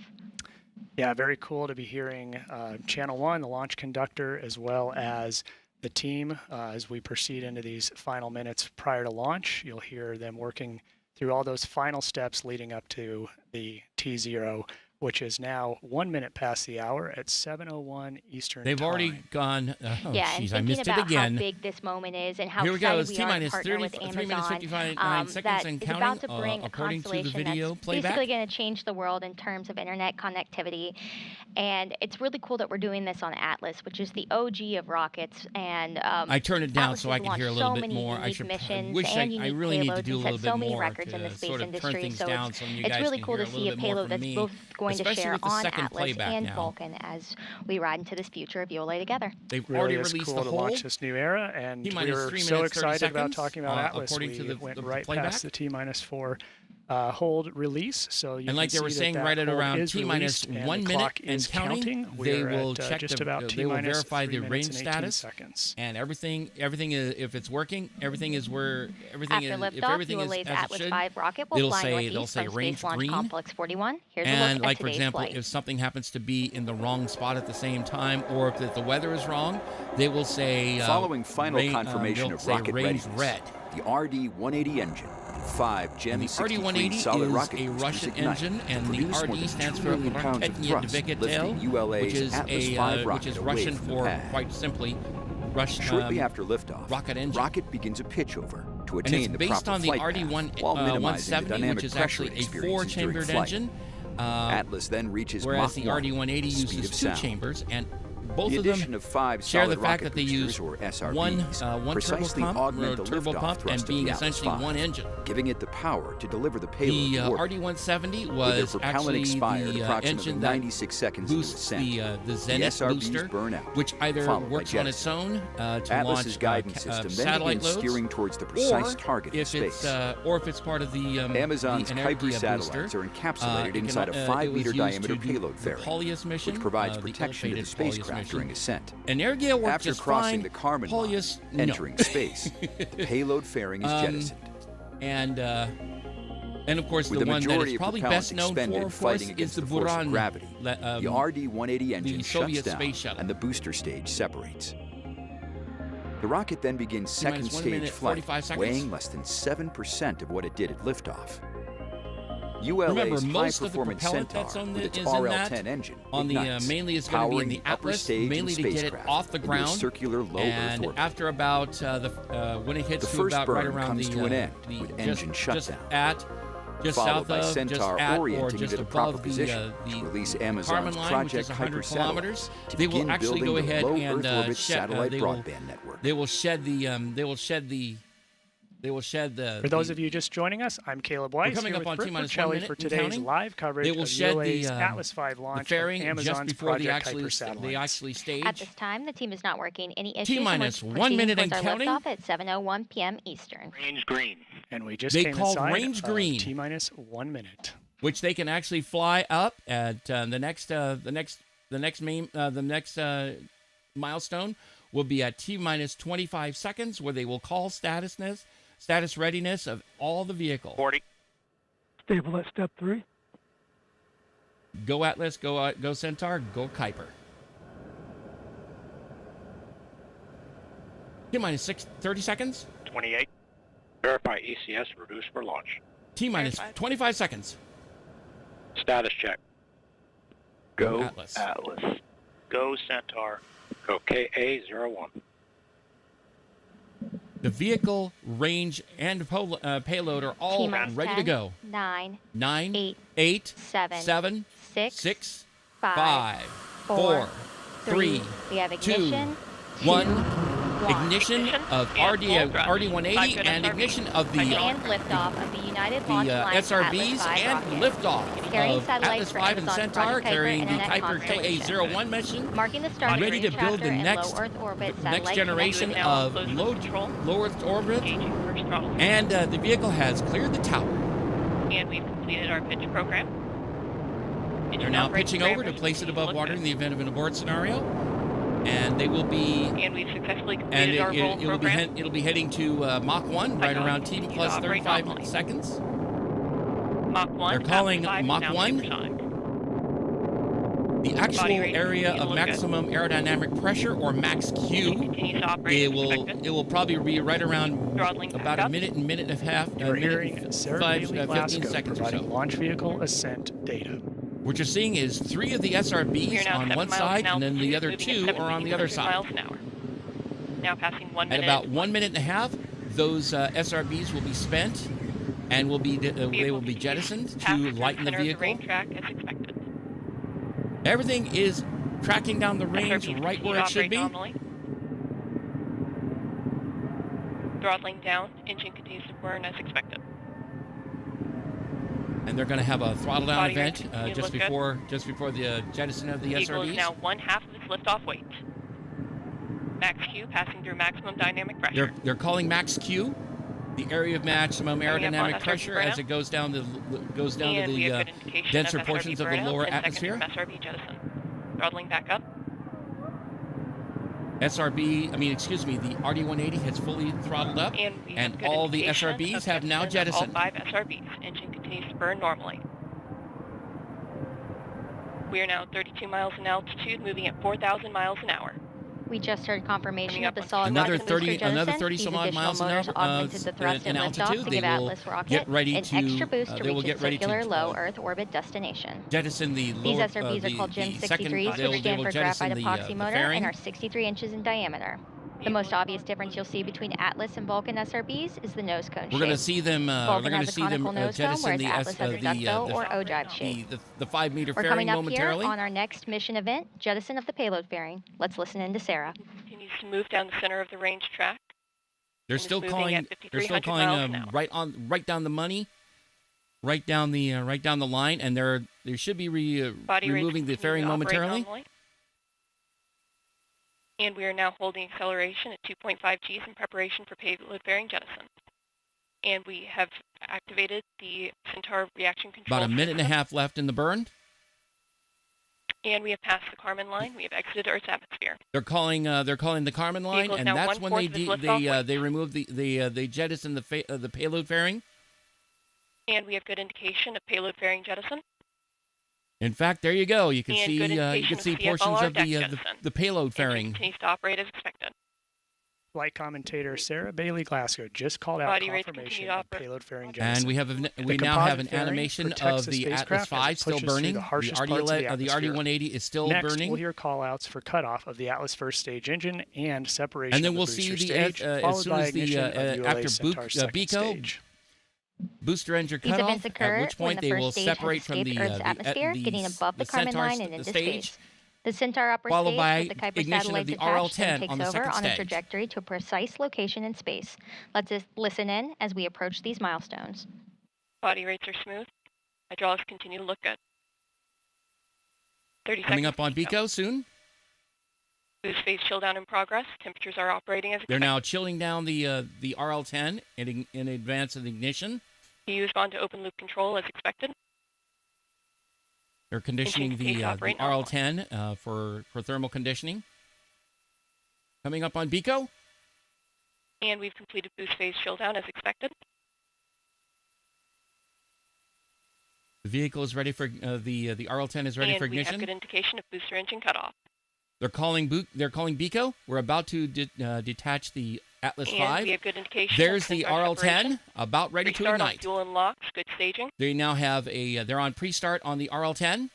Speaker 6: Yeah, very cool to be hearing Channel 1, the launch conductor, as well as the team as we proceed into these final minutes prior to launch. You'll hear them working through all those final steps leading up to the T0, which is now 1 minute past the hour at 7:01 Eastern
Speaker 1: They've
Speaker 6: time.
Speaker 1: already gone. Oh,
Speaker 7: yeah,
Speaker 1: jeez,
Speaker 7: and
Speaker 1: I missed
Speaker 7: thinking
Speaker 1: it
Speaker 7: about
Speaker 1: again.
Speaker 7: how big this moment is and how
Speaker 1: Here we go.
Speaker 7: excited
Speaker 1: It's
Speaker 7: we are to
Speaker 1: T-minus
Speaker 7: partner with
Speaker 1: 3 minutes
Speaker 7: Amazon,
Speaker 1: 59 seconds
Speaker 7: that
Speaker 1: and
Speaker 7: is
Speaker 1: counting,
Speaker 7: about to bring a
Speaker 1: according to the
Speaker 7: constellation
Speaker 1: video
Speaker 7: that's
Speaker 1: playback.
Speaker 7: basically going to change the world in terms of internet connectivity. And it's really cool that we're doing this on Atlas, which is the OG of rockets. And
Speaker 1: I turned it down
Speaker 7: Atlas
Speaker 1: so I
Speaker 7: has
Speaker 1: could hear a
Speaker 7: launched
Speaker 1: little
Speaker 7: so
Speaker 1: bit
Speaker 7: many
Speaker 1: more. I
Speaker 7: unique
Speaker 1: should. I
Speaker 7: missions
Speaker 1: wish
Speaker 7: and
Speaker 1: I
Speaker 7: unique
Speaker 1: really need to
Speaker 7: payloads
Speaker 1: do a
Speaker 7: and
Speaker 1: little
Speaker 7: set
Speaker 1: bit
Speaker 7: so many
Speaker 1: more
Speaker 7: records in the
Speaker 1: to
Speaker 7: space
Speaker 1: sort of turn
Speaker 7: industry.
Speaker 1: things
Speaker 7: So
Speaker 1: down so you
Speaker 7: it's
Speaker 1: guys
Speaker 7: really
Speaker 1: can
Speaker 7: cool
Speaker 1: hear
Speaker 7: to
Speaker 1: a
Speaker 7: see
Speaker 1: little
Speaker 7: a
Speaker 1: bit more
Speaker 7: payload
Speaker 1: from
Speaker 7: that's
Speaker 1: me,
Speaker 7: both going to
Speaker 1: especially
Speaker 7: share
Speaker 1: with the
Speaker 7: on
Speaker 1: second
Speaker 7: Atlas
Speaker 1: playback
Speaker 7: and
Speaker 1: now.
Speaker 7: Vulcan as we ride into this future of ULA together.
Speaker 1: They've
Speaker 6: Really
Speaker 1: already
Speaker 6: is
Speaker 1: released
Speaker 6: cool
Speaker 1: the
Speaker 6: to
Speaker 1: whole
Speaker 6: launch this new era, and we
Speaker 1: T-minus
Speaker 6: were
Speaker 1: 3
Speaker 6: so
Speaker 1: minutes, 30
Speaker 6: excited about
Speaker 1: seconds,
Speaker 6: talking about Atlas.
Speaker 1: according
Speaker 6: We
Speaker 1: to the
Speaker 6: went
Speaker 1: the
Speaker 6: right
Speaker 1: playback.
Speaker 6: past the T-4 hold release, so you
Speaker 1: And like
Speaker 6: can
Speaker 1: they were
Speaker 6: see
Speaker 1: saying,
Speaker 6: that
Speaker 1: right at
Speaker 6: hold
Speaker 1: around
Speaker 6: is
Speaker 1: T-minus
Speaker 6: released and
Speaker 1: 1
Speaker 6: the
Speaker 1: minute
Speaker 6: clock
Speaker 1: and
Speaker 6: is
Speaker 1: counting,
Speaker 6: counting.
Speaker 1: they
Speaker 6: We're
Speaker 1: will
Speaker 6: at,
Speaker 1: check
Speaker 6: just
Speaker 1: the,
Speaker 6: about
Speaker 1: they will
Speaker 6: T-minus
Speaker 1: verify
Speaker 6: 3
Speaker 1: the
Speaker 6: minutes
Speaker 1: range
Speaker 6: and 18
Speaker 1: status
Speaker 6: seconds.
Speaker 1: and everything is, if it's working, everything is where everything
Speaker 7: After
Speaker 1: is. If
Speaker 7: liftoff,
Speaker 1: everything is
Speaker 7: ULA's
Speaker 1: as it
Speaker 7: Atlas
Speaker 1: should,
Speaker 7: 5 rocket will
Speaker 1: they'll
Speaker 7: fly
Speaker 1: say
Speaker 7: northeast from
Speaker 1: range
Speaker 7: Space Launch
Speaker 1: green.
Speaker 7: Complex 41. Here's a
Speaker 1: And
Speaker 7: look
Speaker 1: like
Speaker 7: at
Speaker 1: for
Speaker 7: today's
Speaker 1: example,
Speaker 7: flight.
Speaker 1: if something happens to be in the wrong spot at the same time, or if the weather is wrong, they will say
Speaker 8: Following final confirmation
Speaker 1: they'll
Speaker 8: of
Speaker 1: say
Speaker 8: rocket
Speaker 1: range
Speaker 8: readiness,
Speaker 1: red.
Speaker 8: the RD-180 engine and 5 Gen
Speaker 1: And the
Speaker 8: 63
Speaker 1: RD-180
Speaker 8: solid
Speaker 1: is
Speaker 8: rocket
Speaker 1: a
Speaker 8: boosters
Speaker 1: Russian
Speaker 8: ignite
Speaker 1: engine,
Speaker 8: to
Speaker 1: and the
Speaker 8: produce more
Speaker 1: RD
Speaker 8: than
Speaker 1: stands
Speaker 8: 2
Speaker 1: for
Speaker 8: million pounds of
Speaker 1: Raketny
Speaker 8: thrust,
Speaker 1: Dvigatelь,
Speaker 8: lifting ULA's
Speaker 1: which is
Speaker 8: Atlas V
Speaker 1: which is
Speaker 8: rocket
Speaker 1: Russian
Speaker 8: away from the
Speaker 1: for,
Speaker 8: pad.
Speaker 1: quite simply, Russian.
Speaker 8: Shortly after liftoff,
Speaker 1: rocket engine.
Speaker 8: rocket begins a pitchover to
Speaker 1: And
Speaker 8: attain
Speaker 1: it's
Speaker 8: the
Speaker 1: based
Speaker 8: proper
Speaker 1: on the
Speaker 8: flight path while minimizing the
Speaker 1: 170,
Speaker 8: dynamic
Speaker 1: which is
Speaker 8: pressure
Speaker 1: actually a
Speaker 8: experiences during
Speaker 1: 4-chambered
Speaker 8: flight.
Speaker 1: engine.
Speaker 8: Atlas then reaches
Speaker 1: Whereas
Speaker 8: Mach
Speaker 1: the
Speaker 8: 1,
Speaker 1: RD-180
Speaker 8: speed
Speaker 1: uses
Speaker 8: of
Speaker 1: 2
Speaker 8: sound.
Speaker 1: chambers, and both
Speaker 8: The
Speaker 1: of them
Speaker 8: addition of 5
Speaker 1: share the
Speaker 8: solid
Speaker 1: fact
Speaker 8: rocket
Speaker 1: that they use
Speaker 8: boosters, or SRBs,
Speaker 1: one
Speaker 8: precisely augment the
Speaker 1: turbo
Speaker 8: liftoff
Speaker 1: pump,
Speaker 8: thrust
Speaker 1: and being
Speaker 8: of the Atlas
Speaker 1: essentially
Speaker 8: V,
Speaker 1: one engine.
Speaker 8: giving it the power to deliver the payload
Speaker 1: The
Speaker 8: to orbit.
Speaker 1: RD-170
Speaker 8: With
Speaker 1: was
Speaker 8: their propellant
Speaker 1: actually
Speaker 8: expired
Speaker 1: the
Speaker 8: approximately
Speaker 1: engine that
Speaker 8: 96 seconds into
Speaker 1: boosts
Speaker 8: ascent.
Speaker 1: the Zenith
Speaker 8: SRBs
Speaker 1: booster,
Speaker 8: burn out,
Speaker 1: which either
Speaker 8: followed by
Speaker 1: works on its
Speaker 8: jettison.
Speaker 1: own to
Speaker 8: Atlas's
Speaker 1: launch
Speaker 8: guidance system then
Speaker 1: satellite
Speaker 8: begins
Speaker 1: loads,
Speaker 8: steering towards the precise
Speaker 1: or
Speaker 8: target in
Speaker 1: if
Speaker 8: space.
Speaker 1: or if it's part of the
Speaker 8: Amazon's
Speaker 1: the
Speaker 8: Kuiper
Speaker 1: Energia
Speaker 8: satellites
Speaker 1: booster,
Speaker 8: are encapsulated
Speaker 1: it can,
Speaker 8: inside a
Speaker 1: it
Speaker 8: 5-meter
Speaker 1: was used
Speaker 8: diameter
Speaker 1: to do
Speaker 8: payload
Speaker 1: the
Speaker 8: fairing,
Speaker 1: Polyus mission,
Speaker 8: which provides
Speaker 1: the
Speaker 8: protection to the
Speaker 1: ill-fated Polyus
Speaker 8: spacecraft
Speaker 1: mission.
Speaker 8: during ascent.
Speaker 1: Energia worked
Speaker 8: After
Speaker 1: just
Speaker 8: crossing
Speaker 1: fine.
Speaker 8: the Kármán
Speaker 1: Polyus,
Speaker 8: line,
Speaker 1: no.
Speaker 8: entering space, the payload fairing is jettisoned.
Speaker 1: And of course,
Speaker 8: With
Speaker 1: the
Speaker 8: the
Speaker 1: one that
Speaker 8: majority
Speaker 1: is
Speaker 8: of
Speaker 1: probably
Speaker 8: propellants
Speaker 1: best known
Speaker 8: expended
Speaker 1: for, of course,
Speaker 8: fighting
Speaker 1: is
Speaker 8: against
Speaker 1: the
Speaker 8: the force of
Speaker 1: Buran,
Speaker 8: gravity,
Speaker 1: the
Speaker 8: RD-180 engine
Speaker 1: Soviet
Speaker 8: shuts down,
Speaker 1: space shuttle.
Speaker 8: and the booster stage separates. The rocket then begins
Speaker 1: T-minus
Speaker 8: second
Speaker 1: 1
Speaker 8: stage
Speaker 1: minute,
Speaker 8: flight,
Speaker 1: 45 seconds.
Speaker 8: weighing less than 7% of what it did at liftoff. ULA's
Speaker 1: Remember, most of the
Speaker 8: high-performance
Speaker 1: propellant
Speaker 8: Centaur
Speaker 1: that's on
Speaker 8: with
Speaker 1: the,
Speaker 8: its
Speaker 1: is in
Speaker 8: RL-10
Speaker 1: that,
Speaker 8: engine
Speaker 1: on the
Speaker 8: ignites,
Speaker 1: mainly is going to be in
Speaker 8: powering
Speaker 1: the
Speaker 8: the upper
Speaker 1: Atlas,
Speaker 8: stage
Speaker 1: mainly
Speaker 8: and
Speaker 1: to get it
Speaker 8: spacecraft
Speaker 1: off the
Speaker 8: into a
Speaker 1: ground.
Speaker 8: circular low
Speaker 1: And
Speaker 8: Earth orbit.
Speaker 1: after about when it hits
Speaker 8: The
Speaker 1: to
Speaker 8: first
Speaker 1: about right
Speaker 8: burn
Speaker 1: around
Speaker 8: comes
Speaker 1: the
Speaker 8: to an end
Speaker 1: the
Speaker 8: with
Speaker 1: just,
Speaker 8: engine
Speaker 1: just
Speaker 8: shutdown,
Speaker 1: just
Speaker 8: followed
Speaker 1: south
Speaker 8: by
Speaker 1: of,
Speaker 8: Centaur
Speaker 1: just at, or
Speaker 8: orienting
Speaker 1: just
Speaker 8: into the
Speaker 1: above
Speaker 8: proper position
Speaker 1: the
Speaker 8: to release
Speaker 1: Kármán
Speaker 8: Amazon's
Speaker 1: line, which is
Speaker 8: Project
Speaker 1: 100
Speaker 8: Kuiper
Speaker 1: kilometers.
Speaker 8: satellites to
Speaker 1: They will
Speaker 8: begin
Speaker 1: actually
Speaker 8: building
Speaker 1: go
Speaker 8: the
Speaker 1: ahead
Speaker 8: low
Speaker 1: and
Speaker 8: Earth orbit satellite broadband network.
Speaker 1: They will shed the
Speaker 6: For those of you just joining us, I'm Caleb Weiss.
Speaker 1: We're coming
Speaker 6: here
Speaker 1: up
Speaker 6: with
Speaker 1: on
Speaker 6: Britt
Speaker 1: T-minus 1
Speaker 6: Vercelli
Speaker 1: minute
Speaker 6: for
Speaker 1: and
Speaker 6: today's
Speaker 1: counting.
Speaker 6: live coverage
Speaker 1: They will
Speaker 6: of
Speaker 1: shed
Speaker 6: ULA's
Speaker 1: the
Speaker 6: Atlas V launch
Speaker 1: the fairing
Speaker 6: of
Speaker 1: just
Speaker 6: Amazon's
Speaker 1: before
Speaker 6: Project
Speaker 1: they
Speaker 6: Kuiper satellites.
Speaker 1: actually stage.
Speaker 7: At this time, the team is not working any issues.
Speaker 1: T-minus
Speaker 7: and we're
Speaker 1: 1
Speaker 7: proceeding
Speaker 1: minute and
Speaker 7: towards our
Speaker 1: counting.
Speaker 7: liftoff at 7:01 p.m. Eastern.
Speaker 3: Range green.
Speaker 6: And we just
Speaker 1: They
Speaker 6: came
Speaker 1: called
Speaker 6: inside
Speaker 1: range green.
Speaker 6: T-minus 1 minute.
Speaker 1: Which they can actually fly up at the next milestone will be at T-minus 25 seconds, where they will call status readiness of all the vehicle.
Speaker 3: 40.
Speaker 16: Stable at step 3.
Speaker 1: Go Atlas, go Centaur, go Kuiper. T-minus 30 seconds.
Speaker 3: 28.
Speaker 15: Verify ECS reduced for launch.
Speaker 1: T-minus 25 seconds.
Speaker 15: Status check.
Speaker 3: Go
Speaker 1: Atlas.
Speaker 3: Go Centaur.
Speaker 15: Go KA-01.
Speaker 1: The vehicle, range, and payload are all
Speaker 7: T-minus
Speaker 1: ready
Speaker 7: 10,
Speaker 1: to go.
Speaker 7: 9,
Speaker 1: 9,
Speaker 7: 8,
Speaker 1: 8,
Speaker 7: 7,
Speaker 1: 6,
Speaker 7: 5,
Speaker 1: 4, 3,
Speaker 7: We have
Speaker 1: 2,
Speaker 7: ignition.
Speaker 1: 1. ignition of RD180 and ignition of the
Speaker 7: and liftoff of the United Launch Alliance
Speaker 1: SRBs and liftoff of Atlas 5 and Centaur carrying the Kuiper KA-01 mission,
Speaker 7: marking the start
Speaker 1: ready to build the next generation of low Earth orbit, and the vehicle has cleared the tower.
Speaker 5: And we've completed our pitch program.
Speaker 1: They're now pitching over to place it above water in the event of an abort scenario. And they will be.
Speaker 5: And we've successfully completed our roll program.
Speaker 1: It'll be heading to Mach 1 right around T plus 35 seconds.
Speaker 5: Mach 1.
Speaker 1: They're calling Mach 1 the actual area of maximum aerodynamic pressure, or max Q. It will probably be right around about a minute and a half.
Speaker 6: You're hearing Sarah
Speaker 1: 15 seconds or so.
Speaker 6: Launch vehicle ascent data.
Speaker 1: What you're seeing is 3 of the SRBs on one side, and then the other 2 are on the other side.
Speaker 5: Now passing 1 minute.
Speaker 1: At about 1 minute and a half, those SRBs will be spent, and they will be jettisoned to lighten the vehicle.
Speaker 5: Track as expected.
Speaker 1: Everything is tracking down the range right where it should be.
Speaker 5: Normally. Throttling down, engine continues to burn as expected.
Speaker 1: And they're going to have a throttle down event just before the jettison of the
Speaker 5: vehicle
Speaker 1: SRBs.
Speaker 5: Is now 1/2 of its liftoff weight. Max Q passing through maximum dynamic pressure.
Speaker 1: They're calling max Q the area of maximum aerodynamic pressure as it goes down to the denser portions of the lower atmosphere.
Speaker 5: SRB jettison. Throttling back up.
Speaker 1: The RD180 has fully throttled up, and all the SRBs have now jettisoned.
Speaker 5: All 5 SRBs. Engine continues to burn normally. We are now 32 miles in altitude, moving at 4,000 miles an hour.
Speaker 7: We just heard confirmation of the solid
Speaker 1: another
Speaker 7: rocket booster jettison.
Speaker 1: Another 30 some odd miles an hour
Speaker 7: augmented the thrust
Speaker 1: in
Speaker 7: and
Speaker 1: altitude.
Speaker 7: Liftoff to give Atlas rocket
Speaker 1: get ready
Speaker 7: an extra boost to reach its circular low Earth orbit destination.
Speaker 1: Jettison the lower,
Speaker 7: These SRBs are called GEM 63s, which stand for graphite epoxy motor, and are 63 inches in diameter. The most obvious difference you'll see between Atlas and Vulcan SRBs is the nose cone shape.
Speaker 1: We're going to see them.
Speaker 7: Vulcan has a conical nose cone, whereas Atlas has a duckbill or O-drive shape.
Speaker 1: The 5-meter
Speaker 7: We're
Speaker 1: fairing
Speaker 7: coming up
Speaker 1: momentarily.
Speaker 7: here on our next mission event, jettison of the payload fairing. Let's listen in to Sarah.
Speaker 5: Continues to move down the center of the range track.
Speaker 1: They're still calling. They're still calling right down the money, right down the line, and they should be removing the fairing momentarily.
Speaker 5: And we are now holding acceleration at 2.5 Gs in preparation for payload fairing jettison. And we have activated the Centaur reaction control.
Speaker 1: About a minute and a half left in the burn.
Speaker 5: And we have passed the Kármán line. We have exited Earth's atmosphere.
Speaker 1: They're calling the Kármán line, and that's when they remove they jettison the payload fairing.
Speaker 5: And we have good indication of payload fairing jettison.
Speaker 1: In fact, there you go. You can see portions of the payload fairing.
Speaker 5: Continues to operate as expected.
Speaker 6: Flight commentator Sarah Bailey Glasgow just called out confirmation of payload fairing jettison.
Speaker 1: And we now have an animation of the Atlas 5 still burning. The RD180 is still burning.
Speaker 6: Next, we'll hear call-outs for cutoff of the Atlas first stage engine and separation
Speaker 1: and then
Speaker 6: of
Speaker 1: we'll
Speaker 6: the
Speaker 1: see
Speaker 6: booster
Speaker 1: the
Speaker 6: stage,
Speaker 1: as soon as the
Speaker 6: after
Speaker 1: BICO booster engine cutoff, at which point they will separate from the
Speaker 7: atmosphere, getting above the Kármán line and into space. The Centaur upper
Speaker 1: followed
Speaker 7: stage
Speaker 1: by
Speaker 7: with the Kuiper
Speaker 1: ignition
Speaker 7: satellite
Speaker 1: of the
Speaker 7: detached
Speaker 1: RL-10
Speaker 7: takes
Speaker 1: on the
Speaker 7: over
Speaker 1: second
Speaker 7: on a
Speaker 1: stage.
Speaker 7: trajectory to a precise location in space. Let's just listen in as we approach these milestones.
Speaker 5: Body rates are smooth. Hydraulics continue to look good. 30
Speaker 1: Coming
Speaker 5: seconds.
Speaker 1: up on BICO soon.
Speaker 5: Boost phase chill down in progress. Temperatures are operating as expected.
Speaker 1: They're now chilling down the RL-10 in advance of the ignition.
Speaker 5: PU has gone to open loop control as expected.
Speaker 1: They're conditioning the RL-10 for thermal conditioning. Coming up on BICO.
Speaker 5: And we've completed boost phase chill down as expected.
Speaker 1: The vehicle is ready for the RL-10 is ready for ignition.
Speaker 5: And we have good indication of booster engine cutoff.
Speaker 1: They're calling BICO. We're about to detach the Atlas 5.
Speaker 5: We have good indication.
Speaker 1: There's the RL-10 about ready to ignite.
Speaker 5: On fuel and locks, good staging.
Speaker 1: They now have they're on pre-start on the RL-10.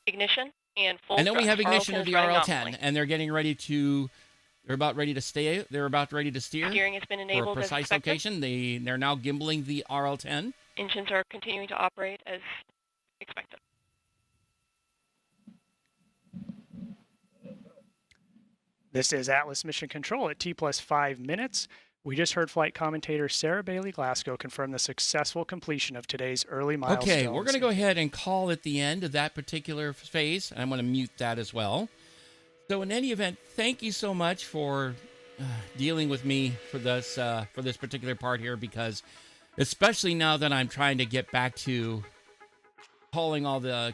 Speaker 5: Ignition and full.
Speaker 1: And then we have ignition
Speaker 5: RL-10
Speaker 1: of the RL-10, and they're getting ready to. They're about ready to stay. They're about ready to steer.
Speaker 5: Steering has been enabled
Speaker 1: for a precise location. They're now gimbaling the RL-10.
Speaker 5: Engines are continuing to operate as expected.
Speaker 6: This is Atlas Mission Control at T+5 minutes. We just heard flight commentator Sarah Bailey Glasgow confirm the successful completion of today's early milestones.
Speaker 1: Okay, we're going to go ahead and call it the end of that particular phase. I'm going to mute that as well. So in any event, thank you so much for dealing with me for this particular part here, because especially now that I'm trying to get back to calling all the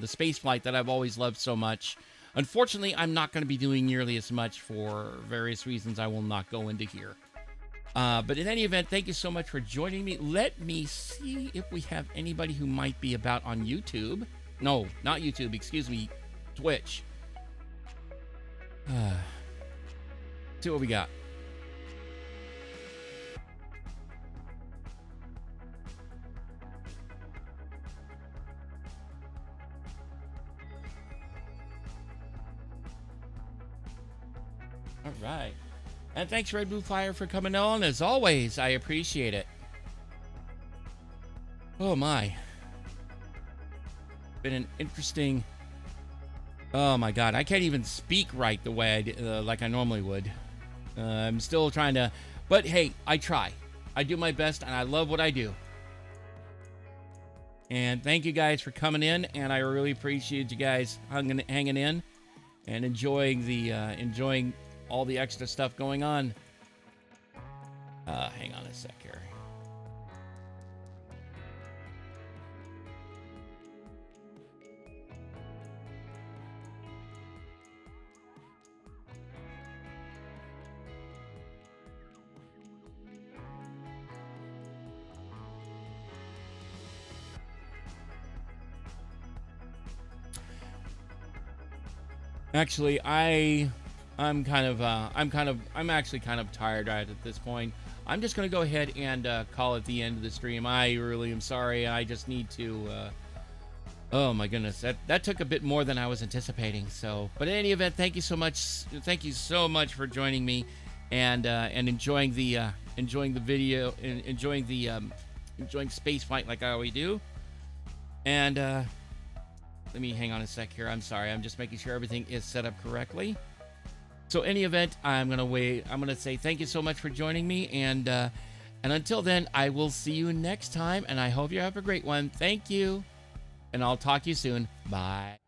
Speaker 1: space flight that I've always loved so much. Unfortunately, I'm not going to be doing nearly as much for various reasons I will not go into here. But in any event, thank you so much for joining me. Let me see if we have anybody who might be about on YouTube. No, not YouTube, excuse me, Twitch. See what we got. All right. And thanks, Red Blue Fire, for coming on. As always, I appreciate it. Oh, my. Been an interesting... Oh, my God. I can't even speak right the way I did, like I normally would. I'm still trying to... But, hey, I try. I do my best, and I love what I do. And thank you guys for coming in, and I really appreciate you guys hanging in and enjoying all the extra stuff going on. Hang on a sec here. Actually, I'm actually kind of tired right at this point. I'm just going to go ahead and call it the end of the stream. I really am sorry. I just need to... oh my goodness, that took a bit more than I was anticipating. So, but in any event, thank you so much. Thank you so much for joining me, and enjoying the video, and enjoying space flight like I always do. And let me hang on a sec here. I'm sorry. I'm just making sure everything is set up correctly. So any event, I'm going to wait. I'm going to say thank you so much for joining me. And until then, I will see you next time. And I hope you have a great one. Thank you. And I'll talk to you soon. Bye.